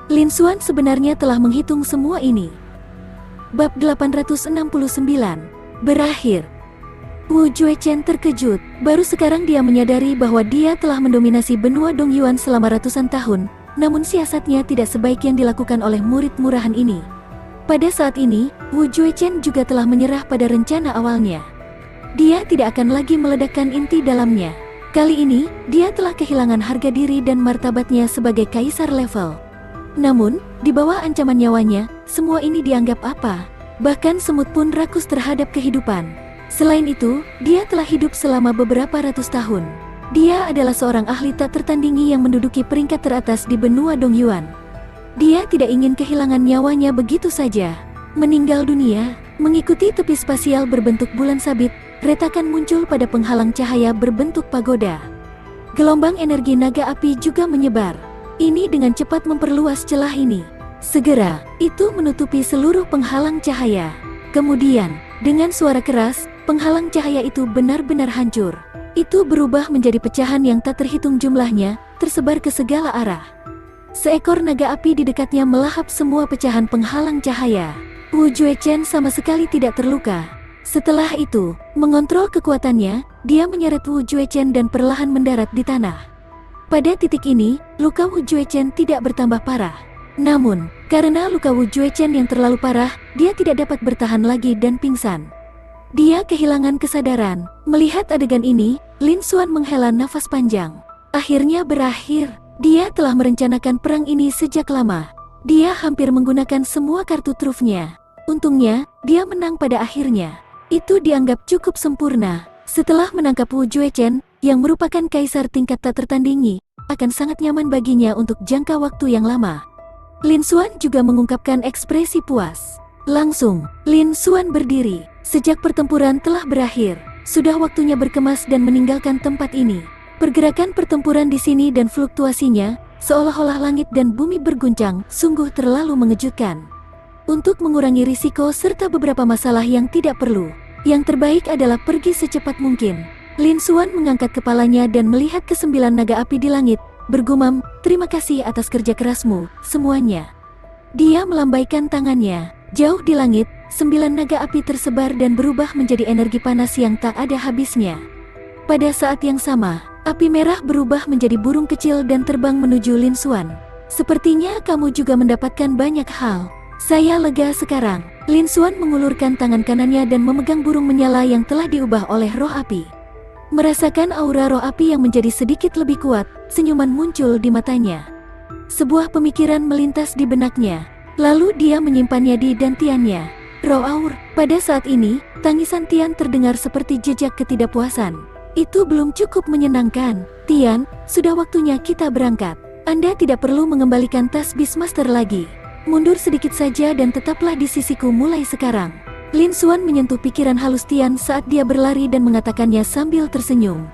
Lin Xuan sebenarnya telah menghitung semua ini. Bab 869 berakhir. Wu Juechen terkejut, baru sekarang dia menyadari bahwa dia telah mendominasi benua Dongyuan selama ratusan tahun, namun siasatnya tidak sebaik yang dilakukan oleh murid murahan ini. Pada saat ini, Wu Juechen juga telah menyerah pada rencana awalnya. Dia tidak akan lagi meledakkan inti dalamnya. Kali ini, dia telah kehilangan harga diri dan martabatnya sebagai kaisar level. Namun, di bawah ancaman nyawanya, semua ini dianggap apa? Bahkan semut pun rakus terhadap kehidupan. Selain itu, dia telah hidup selama beberapa ratus tahun. Dia adalah seorang ahli tak tertandingi yang menduduki peringkat teratas di benua Dongyuan. Dia tidak ingin kehilangan nyawanya begitu saja. Meninggal dunia, mengikuti tepi spasial berbentuk bulan sabit, retakan muncul pada penghalang cahaya berbentuk pagoda. Gelombang energi naga api juga menyebar. Ini dengan cepat memperluas celah ini. Segera, itu menutupi seluruh penghalang cahaya. Kemudian, dengan suara keras, penghalang cahaya itu benar-benar hancur. Itu berubah menjadi pecahan yang tak terhitung jumlahnya, tersebar ke segala arah. Seekor naga api di dekatnya melahap semua pecahan penghalang cahaya. Wu Juechen sama sekali tidak terluka. Setelah itu, mengontrol kekuatannya, dia menyeret Wu Juechen dan perlahan mendarat di tanah. Pada titik ini, luka Wu Juechen tidak bertambah parah. Namun, karena luka Wu Juechen yang terlalu parah, dia tidak dapat bertahan lagi dan pingsan. Dia kehilangan kesadaran. Melihat adegan ini, Lin Xuan menghela nafas panjang. Akhirnya berakhir. Dia telah merencanakan perang ini sejak lama. Dia hampir menggunakan semua kartu trufnya. Untungnya, dia menang pada akhirnya. Itu dianggap cukup sempurna. Setelah menangkap Wu Juechen, yang merupakan kaisar tingkat tak tertandingi, akan sangat nyaman baginya untuk jangka waktu yang lama. Lin Xuan juga mengungkapkan ekspresi puas. Langsung, Lin Xuan berdiri. Sejak pertempuran telah berakhir, sudah waktunya berkemas dan meninggalkan tempat ini. Pergerakan pertempuran di sini dan fluktuasinya, seolah-olah langit dan bumi berguncang, sungguh terlalu mengejutkan. Untuk mengurangi risiko serta beberapa masalah yang tidak perlu, yang terbaik adalah pergi secepat mungkin. Lin Xuan mengangkat kepalanya dan melihat ke 9 naga api di langit, bergumam, "Terima kasih atas kerja kerasmu, semuanya." Dia melambaikan tangannya. Jauh di langit, 9 naga api tersebar dan berubah menjadi energi panas yang tak ada habisnya. Pada saat yang sama, api merah berubah menjadi burung kecil dan terbang menuju Lin Xuan. "Sepertinya kamu juga mendapatkan banyak hal. Saya lega sekarang." Lin Xuan mengulurkan tangan kanannya dan memegang burung menyala yang telah diubah oleh roh api. Merasakan aura roh api yang menjadi sedikit lebih kuat, senyuman muncul di matanya. Sebuah pemikiran melintas di benaknya. Lalu dia menyimpannya di dantiannya. Roh aur. Pada saat ini, tangisan Tian terdengar seperti jejak ketidakpuasan. "Itu belum cukup menyenangkan. Tian, sudah waktunya kita berangkat. Anda tidak perlu mengembalikan tas Beastmaster lagi. Mundur sedikit saja dan tetaplah di sisiku mulai sekarang." Lin Xuan menyentuh pikiran halus Tian saat dia berlari dan mengatakannya sambil tersenyum.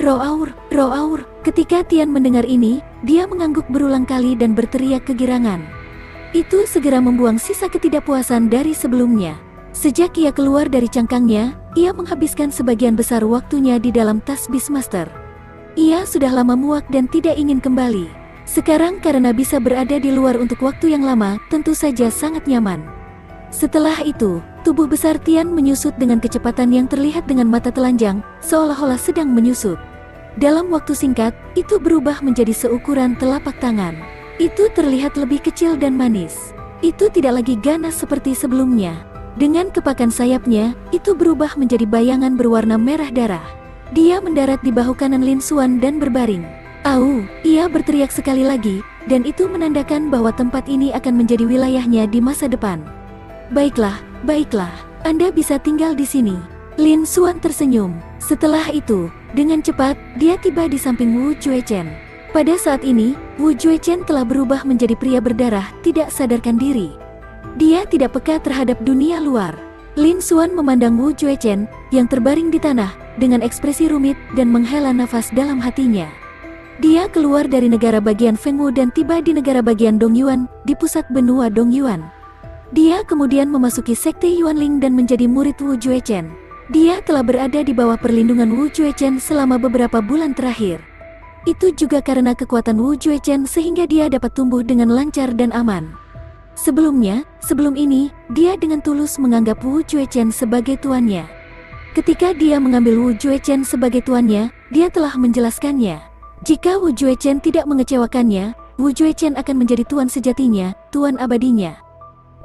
"Roh aur, roh aur." Ketika Tian mendengar ini, dia mengangguk berulang kali dan berteriak kegirangan. Itu segera membuang sisa ketidakpuasan dari sebelumnya. Sejak ia keluar dari cangkangnya, ia menghabiskan sebagian besar waktunya di dalam tas Beastmaster. Ia sudah lama muak dan tidak ingin kembali. Sekarang karena bisa berada di luar untuk waktu yang lama, tentu saja sangat nyaman. Setelah itu, tubuh besar Tian menyusut dengan kecepatan yang terlihat dengan mata telanjang, seolah-olah sedang menyusut. Dalam waktu singkat, itu berubah menjadi seukuran telapak tangan. Itu terlihat lebih kecil dan manis. Itu tidak lagi ganas seperti sebelumnya. Dengan kepakan sayapnya, itu berubah menjadi bayangan berwarna merah darah. Dia mendarat di bahu kanan Lin Xuan dan berbaring. "Au!" Ia berteriak sekali lagi, dan itu menandakan bahwa tempat ini akan menjadi wilayahnya di masa depan. Baiklah, Anda bisa tinggal di sini." Lin Xuan tersenyum. Setelah itu, dengan cepat, dia tiba di samping Wu Juechen. Pada saat ini, Wu Juechen telah berubah menjadi pria berdarah, tidak sadarkan diri. Dia tidak peka terhadap dunia luar. Lin Xuan memandang Wu Juechen, yang terbaring di tanah, dengan ekspresi rumit dan menghela nafas dalam hatinya. Dia keluar dari negara bagian Fengwu dan tiba di negara bagian Dongyuan, di pusat benua Dongyuan. Dia kemudian memasuki sekte Yuanling dan menjadi murid Wu Juechen. Dia telah berada di bawah perlindungan Wu Juechen selama beberapa bulan terakhir. Itu juga karena kekuatan Wu Juechen sehingga dia dapat tumbuh dengan lancar dan aman. Sebelum ini, dia dengan tulus menganggap Wu Juechen sebagai tuannya. Ketika dia mengambil Wu Juechen sebagai tuannya, dia telah menjelaskannya. Jika Wu Juechen tidak mengecewakannya, Wu Juechen akan menjadi tuan sejatinya, tuan abadinya.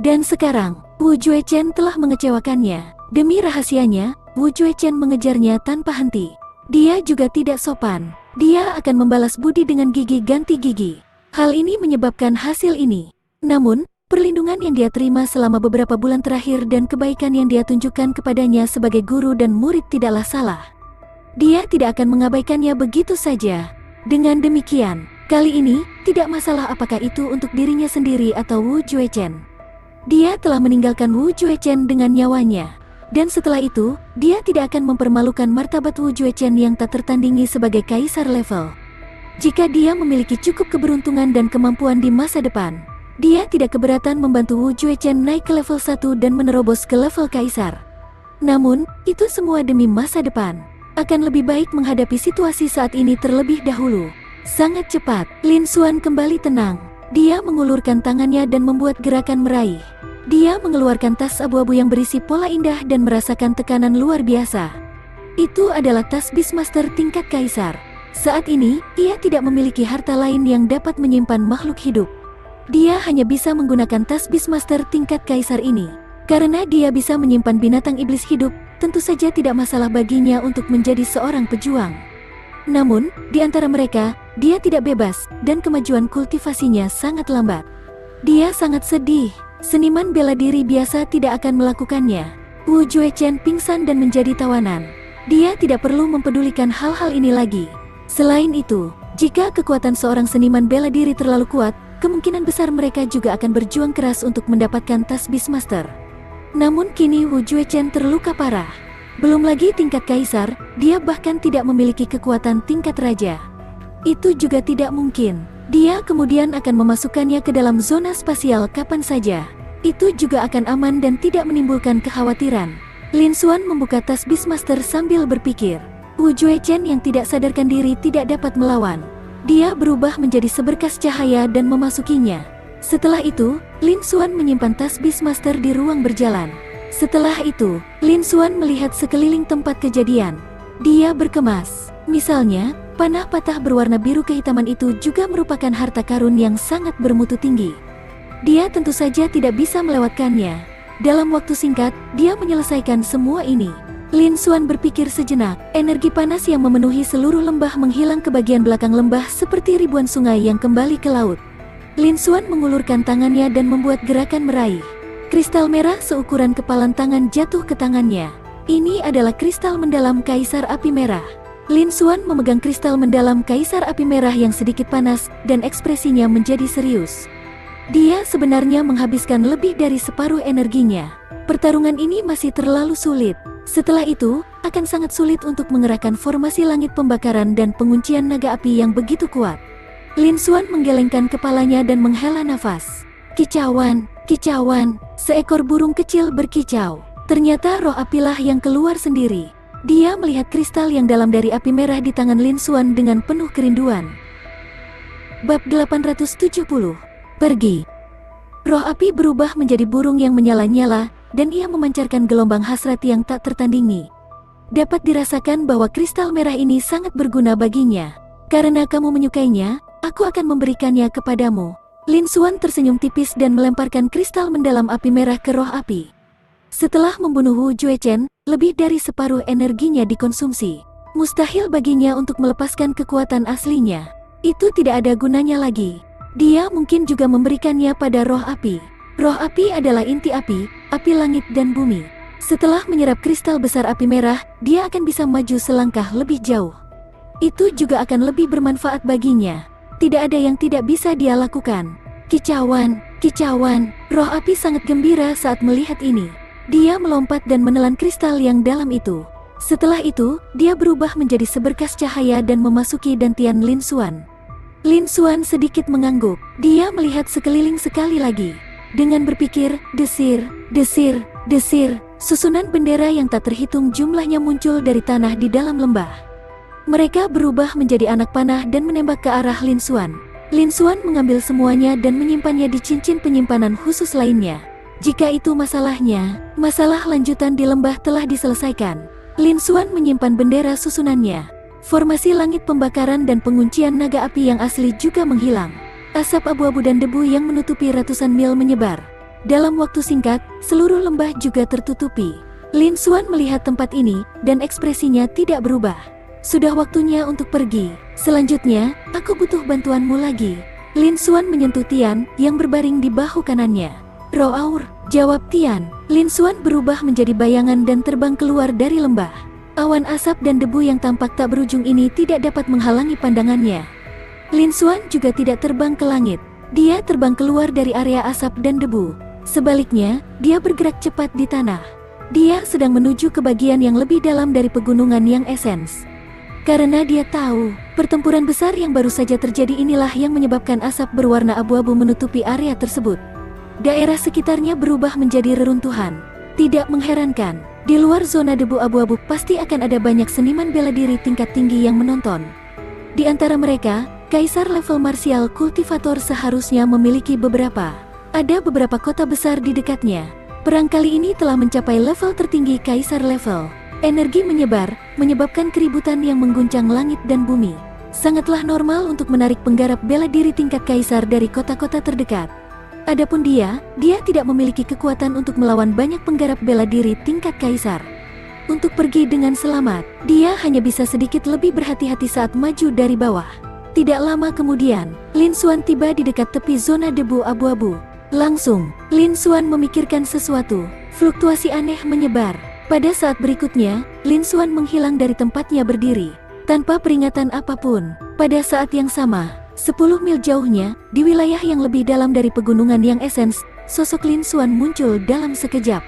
Dan sekarang, Wu Juechen telah mengecewakannya. Demi rahasianya, Wu Juechen mengejarnya tanpa henti. Dia juga tidak sopan. Dia akan membalas budi dengan gigi ganti gigi. Hal ini menyebabkan hasil ini. Namun, perlindungan yang dia terima selama beberapa bulan terakhir dan kebaikan yang dia tunjukkan kepadanya sebagai guru dan murid tidaklah salah. Dia tidak akan mengabaikannya begitu saja. Dengan demikian, kali ini, tidak masalah apakah itu untuk dirinya sendiri atau Wu Juechen. Dia telah meninggalkan Wu Juechen dengan nyawanya. Dan setelah itu, dia tidak akan mempermalukan martabat Wu Juechen yang tak tertandingi sebagai kaisar level. Jika dia memiliki cukup keberuntungan dan kemampuan di masa depan, dia tidak keberatan membantu Wu Juechen naik ke level 1 dan menerobos ke level kaisar. Namun, itu semua demi masa depan. Akan lebih baik menghadapi situasi saat ini terlebih dahulu. Sangat cepat, Lin Xuan kembali tenang. Dia mengulurkan tangannya dan membuat gerakan meraih. Dia mengeluarkan tas abu-abu yang berisi pola indah dan merasakan tekanan luar biasa. Itu adalah tas Beastmaster tingkat kaisar. Saat ini, ia tidak memiliki harta lain yang dapat menyimpan makhluk hidup. Dia hanya bisa menggunakan tas Beastmaster tingkat kaisar ini. Karena dia bisa menyimpan binatang iblis hidup, tentu saja tidak masalah baginya untuk menjadi seorang pejuang. Namun, di antara mereka, dia tidak bebas, dan kemajuan kultivasinya sangat lambat. Dia sangat sedih. Seniman bela diri biasa tidak akan melakukannya. Wu Juechen pingsan dan menjadi tawanan. Dia tidak perlu mempedulikan hal-hal ini lagi. Selain itu, jika kekuatan seorang seniman bela diri terlalu kuat, kemungkinan besar mereka juga akan berjuang keras untuk mendapatkan tas Beastmaster. Namun kini Wu Juechen terluka parah. Belum lagi tingkat kaisar, dia bahkan tidak memiliki kekuatan tingkat raja. Itu juga tidak mungkin. Dia kemudian akan memasukkannya ke dalam zona spasial kapan saja. Itu juga akan aman dan tidak menimbulkan kekhawatiran. Lin Xuan membuka tas Beastmaster sambil berpikir. Wu Juechen yang tidak sadarkan diri tidak dapat melawan. Dia berubah menjadi seberkas cahaya dan memasukinya. Setelah itu, Lin Xuan menyimpan tas Beastmaster di ruang berjalan. Setelah itu, Lin Xuan melihat sekeliling tempat kejadian. Dia berkemas. Misalnya, panah patah berwarna biru kehitaman itu juga merupakan harta karun yang sangat bermutu tinggi. Dia tentu saja tidak bisa melewatkannya. Dalam waktu singkat, dia menyelesaikan semua ini. Lin Xuan berpikir sejenak. Energi panas yang memenuhi seluruh lembah menghilang ke bagian belakang lembah seperti ribuan sungai yang kembali ke laut. Lin Xuan mengulurkan tangannya dan membuat gerakan meraih. Kristal merah seukuran kepalan tangan jatuh ke tangannya. Ini adalah kristal mendalam Kaisar Api Merah. Lin Xuan memegang kristal mendalam Kaisar Api Merah yang sedikit panas, dan ekspresinya menjadi serius. Dia sebenarnya menghabiskan lebih dari separuh energinya. Pertarungan ini masih terlalu sulit. Setelah itu, akan sangat sulit untuk mengerahkan formasi langit pembakaran dan penguncian naga api yang begitu kuat. Lin Xuan menggelengkan kepalanya dan menghela nafas. Kicauan, kicauan, seekor burung kecil berkicau. Ternyata roh apilah yang keluar sendiri. Dia melihat kristal yang dalam dari api merah di tangan Lin Xuan dengan penuh kerinduan. Bab 870. Pergi. Roh api berubah menjadi burung yang menyala-nyala, dan ia memancarkan gelombang hasrat yang tak tertandingi. Dapat dirasakan bahwa kristal merah ini sangat berguna baginya. Karena kamu menyukainya, aku akan memberikannya kepadamu. Lin Xuan tersenyum tipis dan melemparkan kristal mendalam api merah ke roh api. Setelah membunuh Wu Juechen, lebih dari separuh energinya dikonsumsi. Mustahil baginya untuk melepaskan kekuatan aslinya. Itu tidak ada gunanya lagi. Dia mungkin juga memberikannya pada roh api. Roh api adalah inti api langit dan bumi. Setelah menyerap kristal besar api merah, dia akan bisa maju selangkah lebih jauh. Itu juga akan lebih bermanfaat baginya. Tidak ada yang tidak bisa dia lakukan. Kicauan, kicauan, roh api sangat gembira saat melihat ini. Dia melompat dan menelan kristal yang dalam itu. Setelah itu, dia berubah menjadi seberkas cahaya dan memasuki dantian Lin Xuan. Lin Xuan sedikit mengangguk. Dia melihat sekeliling sekali lagi. Dengan berpikir, desir, desir, desir, susunan bendera yang tak terhitung jumlahnya muncul dari tanah di dalam lembah. Mereka berubah menjadi anak panah dan menembak ke arah Lin Xuan. Lin Xuan mengambil semuanya dan menyimpannya di cincin penyimpanan khusus lainnya. Jika itu masalahnya, masalah lanjutan di lembah telah diselesaikan. Lin Xuan menyimpan bendera susunannya. Formasi langit pembakaran dan penguncian naga api yang asli juga menghilang. Asap abu-abu dan debu yang menutupi ratusan mil menyebar. Dalam waktu singkat, seluruh lembah juga tertutupi. Lin Xuan melihat tempat ini, dan ekspresinya tidak berubah. Sudah waktunya untuk pergi. Selanjutnya, aku butuh bantuanmu lagi. Lin Xuan menyentuh Tian, yang berbaring di bahu kanannya. Roh Aur, jawab Tian. Lin Xuan berubah menjadi bayangan dan terbang keluar dari lembah. Awan asap dan debu yang tampak tak berujung ini tidak dapat menghalangi pandangannya. Lin Xuan juga tidak terbang ke langit. Dia terbang keluar dari area asap dan debu. Sebaliknya, dia bergerak cepat di tanah. Dia sedang menuju ke bagian yang lebih dalam dari pegunungan yang esens. Karena dia tahu, pertempuran besar yang baru saja terjadi inilah yang menyebabkan asap berwarna abu-abu menutupi area tersebut. Daerah sekitarnya berubah menjadi reruntuhan. Tidak mengherankan, di luar zona debu abu-abu pasti akan ada banyak seniman bela diri tingkat tinggi yang menonton. Di antara mereka, Kaisar level martial kultivator seharusnya memiliki beberapa. Ada beberapa kota besar di dekatnya. Perang kali ini telah mencapai level tertinggi Kaisar level. Energi menyebar, menyebabkan keributan yang mengguncang langit dan bumi. Sangatlah normal untuk menarik penggarap bela diri tingkat kaisar dari kota-kota terdekat. Adapun dia tidak memiliki kekuatan untuk melawan banyak penggarap bela diri tingkat kaisar. Untuk pergi dengan selamat, dia hanya bisa sedikit lebih berhati-hati saat maju dari bawah. Tidak lama kemudian, Lin Xuan tiba di dekat tepi zona debu abu-abu. Langsung, Lin Xuan memikirkan sesuatu. Fluktuasi aneh menyebar. Pada saat berikutnya, Lin Xuan menghilang dari tempatnya berdiri. Tanpa peringatan apapun, pada saat yang sama, 10 mil jauhnya, di wilayah yang lebih dalam dari pegunungan yang esens, sosok Lin Xuan muncul dalam sekejap.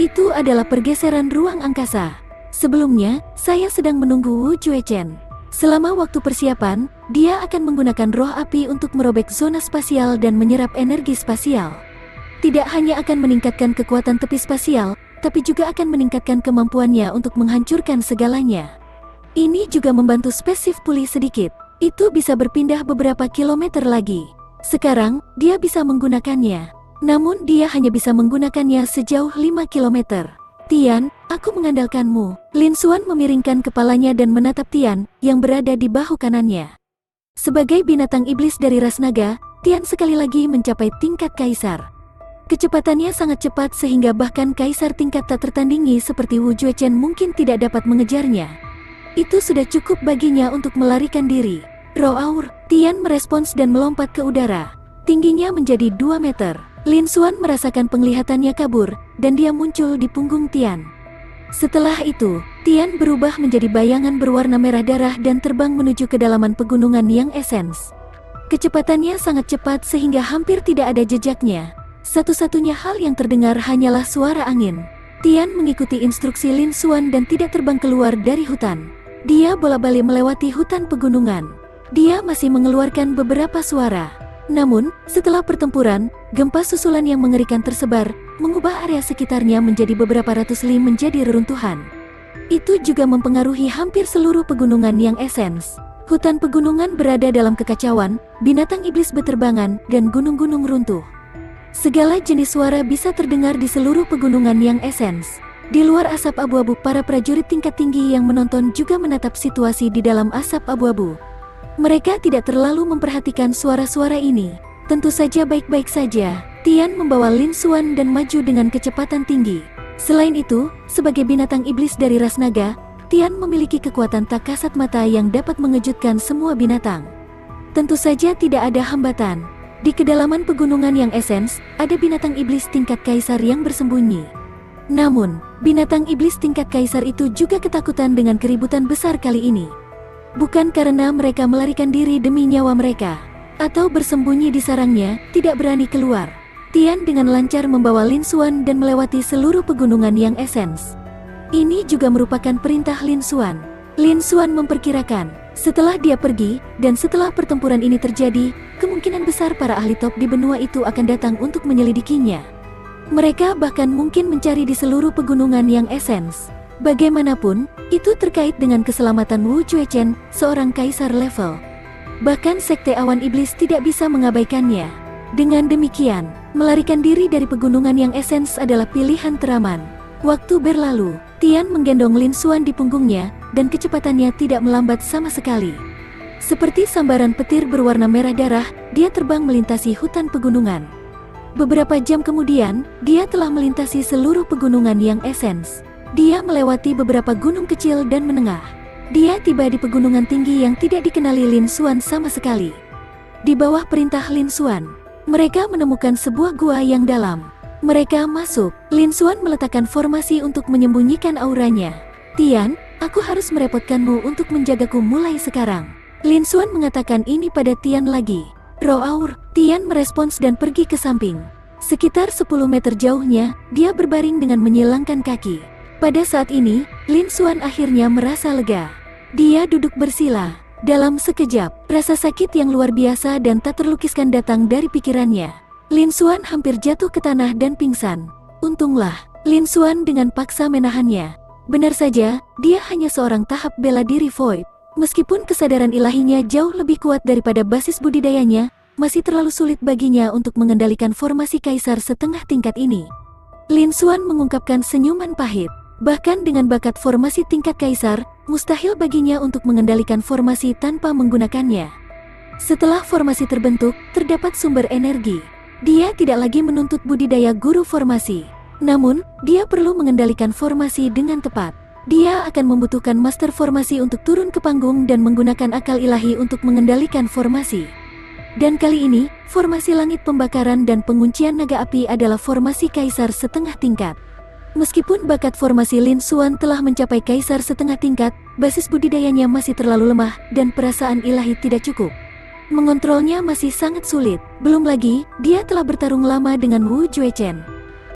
Itu adalah pergeseran ruang angkasa. Sebelumnya, saya sedang menunggu Wu Juechen. Selama waktu persiapan, dia akan menggunakan roh api untuk merobek zona spasial dan menyerap energi spasial. Tidak hanya akan meningkatkan kekuatan tepi spasial, tapi juga akan meningkatkan kemampuannya untuk menghancurkan segalanya. Ini juga membantu spesif pulih sedikit. Itu bisa berpindah beberapa kilometer lagi. Sekarang, dia bisa menggunakannya. Namun dia hanya bisa menggunakannya sejauh 5 kilometer. Tian, aku mengandalkanmu. Lin Xuan memiringkan kepalanya dan menatap Tian, yang berada di bahu kanannya. Sebagai binatang iblis dari ras naga, Tian sekali lagi mencapai tingkat kaisar. Kecepatannya sangat cepat sehingga bahkan kaisar tingkat tak tertandingi seperti Wu Juechen mungkin tidak dapat mengejarnya. Itu sudah cukup baginya untuk melarikan diri. Roh Aur, Tian merespons dan melompat ke udara. Tingginya menjadi 2 meter. Lin Xuan merasakan penglihatannya kabur, dan dia muncul di punggung Tian. Setelah itu, Tian berubah menjadi bayangan berwarna merah darah dan terbang menuju kedalaman pegunungan yang esens. Kecepatannya sangat cepat sehingga hampir tidak ada jejaknya. Satu-satunya hal yang terdengar hanyalah suara angin. Tian mengikuti instruksi Lin Xuan dan tidak terbang keluar dari hutan. Dia bolak-balik melewati hutan pegunungan. Dia masih mengeluarkan beberapa suara. Namun, setelah pertempuran, gempa susulan yang mengerikan tersebar, mengubah area sekitarnya menjadi beberapa ratus li menjadi reruntuhan. Itu juga mempengaruhi hampir seluruh pegunungan yang Essence. Hutan pegunungan berada dalam kekacauan, binatang iblis beterbangan, dan gunung-gunung runtuh. Segala jenis suara bisa terdengar di seluruh pegunungan yang Essence. Di luar asap abu-abu, para prajurit tingkat tinggi yang menonton juga menatap situasi di dalam asap abu-abu. Mereka tidak terlalu memperhatikan suara-suara ini. Tentu saja baik-baik saja. Tian membawa Lin Xuan dan maju dengan kecepatan tinggi. Selain itu, sebagai binatang iblis dari ras naga, Tian memiliki kekuatan tak kasat mata yang dapat mengejutkan semua binatang. Tentu saja tidak ada hambatan. Di kedalaman pegunungan yang Essence, ada binatang iblis tingkat kaisar yang bersembunyi. Namun, binatang iblis tingkat kaisar itu juga ketakutan dengan keributan besar kali ini. Bukan karena mereka melarikan diri demi nyawa mereka, atau bersembunyi di sarangnya, tidak berani keluar. Tian dengan lancar membawa Lin Xuan dan melewati seluruh pegunungan yang Essence. Ini juga merupakan perintah Lin Xuan. Lin Xuan memperkirakan, setelah dia pergi, dan setelah pertempuran ini terjadi, kemungkinan besar para ahli top di benua itu akan datang untuk menyelidikinya. Mereka bahkan mungkin mencari di seluruh pegunungan yang Essence. Bagaimanapun, itu terkait dengan keselamatan Wu Juechen, seorang kaisar level. Bahkan Sekte Awan Iblis tidak bisa mengabaikannya. Dengan demikian, melarikan diri dari pegunungan yang Essence adalah pilihan teraman. Waktu berlalu, Tian menggendong Lin Xuan di punggungnya, dan kecepatannya tidak melambat sama sekali. Seperti sambaran petir berwarna merah darah, dia terbang melintasi hutan pegunungan. Beberapa jam kemudian, dia telah melintasi seluruh pegunungan yang Essence. Dia melewati beberapa gunung kecil dan menengah. Dia tiba di pegunungan tinggi yang tidak dikenali Lin Xuan sama sekali. Di bawah perintah Lin Xuan, mereka menemukan sebuah gua yang dalam. Mereka masuk. Lin Xuan meletakkan formasi untuk menyembunyikan auranya. Tian, aku harus merepotkanmu untuk menjagaku mulai sekarang. Lin Xuan mengatakan ini pada Tian lagi. Roh Aur, Tian merespons dan pergi ke samping. Sekitar 10 meter jauhnya, dia berbaring dengan menyilangkan kaki. Pada saat ini, Lin Xuan akhirnya merasa lega. Dia duduk bersila. Dalam sekejap, rasa sakit yang luar biasa dan tak terlukiskan datang dari pikirannya. Lin Xuan hampir jatuh ke tanah dan pingsan. Untunglah, Lin Xuan dengan paksa menahannya. Benar saja, dia hanya seorang tahap bela diri Void. Meskipun kesadaran ilahinya jauh lebih kuat daripada basis budidayanya, masih terlalu sulit baginya untuk mengendalikan formasi kaisar setengah tingkat ini. Lin Xuan mengungkapkan senyuman pahit. Bahkan dengan bakat formasi tingkat kaisar, mustahil baginya untuk mengendalikan formasi tanpa menggunakannya. Setelah formasi terbentuk, terdapat sumber energi. Dia tidak lagi menuntut budidaya guru formasi. Namun, dia perlu mengendalikan formasi dengan tepat. Dia akan membutuhkan master formasi untuk turun ke panggung dan menggunakan akal ilahi untuk mengendalikan formasi. Dan kali ini, formasi langit pembakaran dan penguncian naga api adalah formasi kaisar setengah tingkat. Meskipun bakat formasi Lin Xuan telah mencapai kaisar setengah tingkat, basis budidayanya masih terlalu lemah dan perasaan ilahi tidak cukup. Mengontrolnya masih sangat sulit. Belum lagi, dia telah bertarung lama dengan Wu Juechen.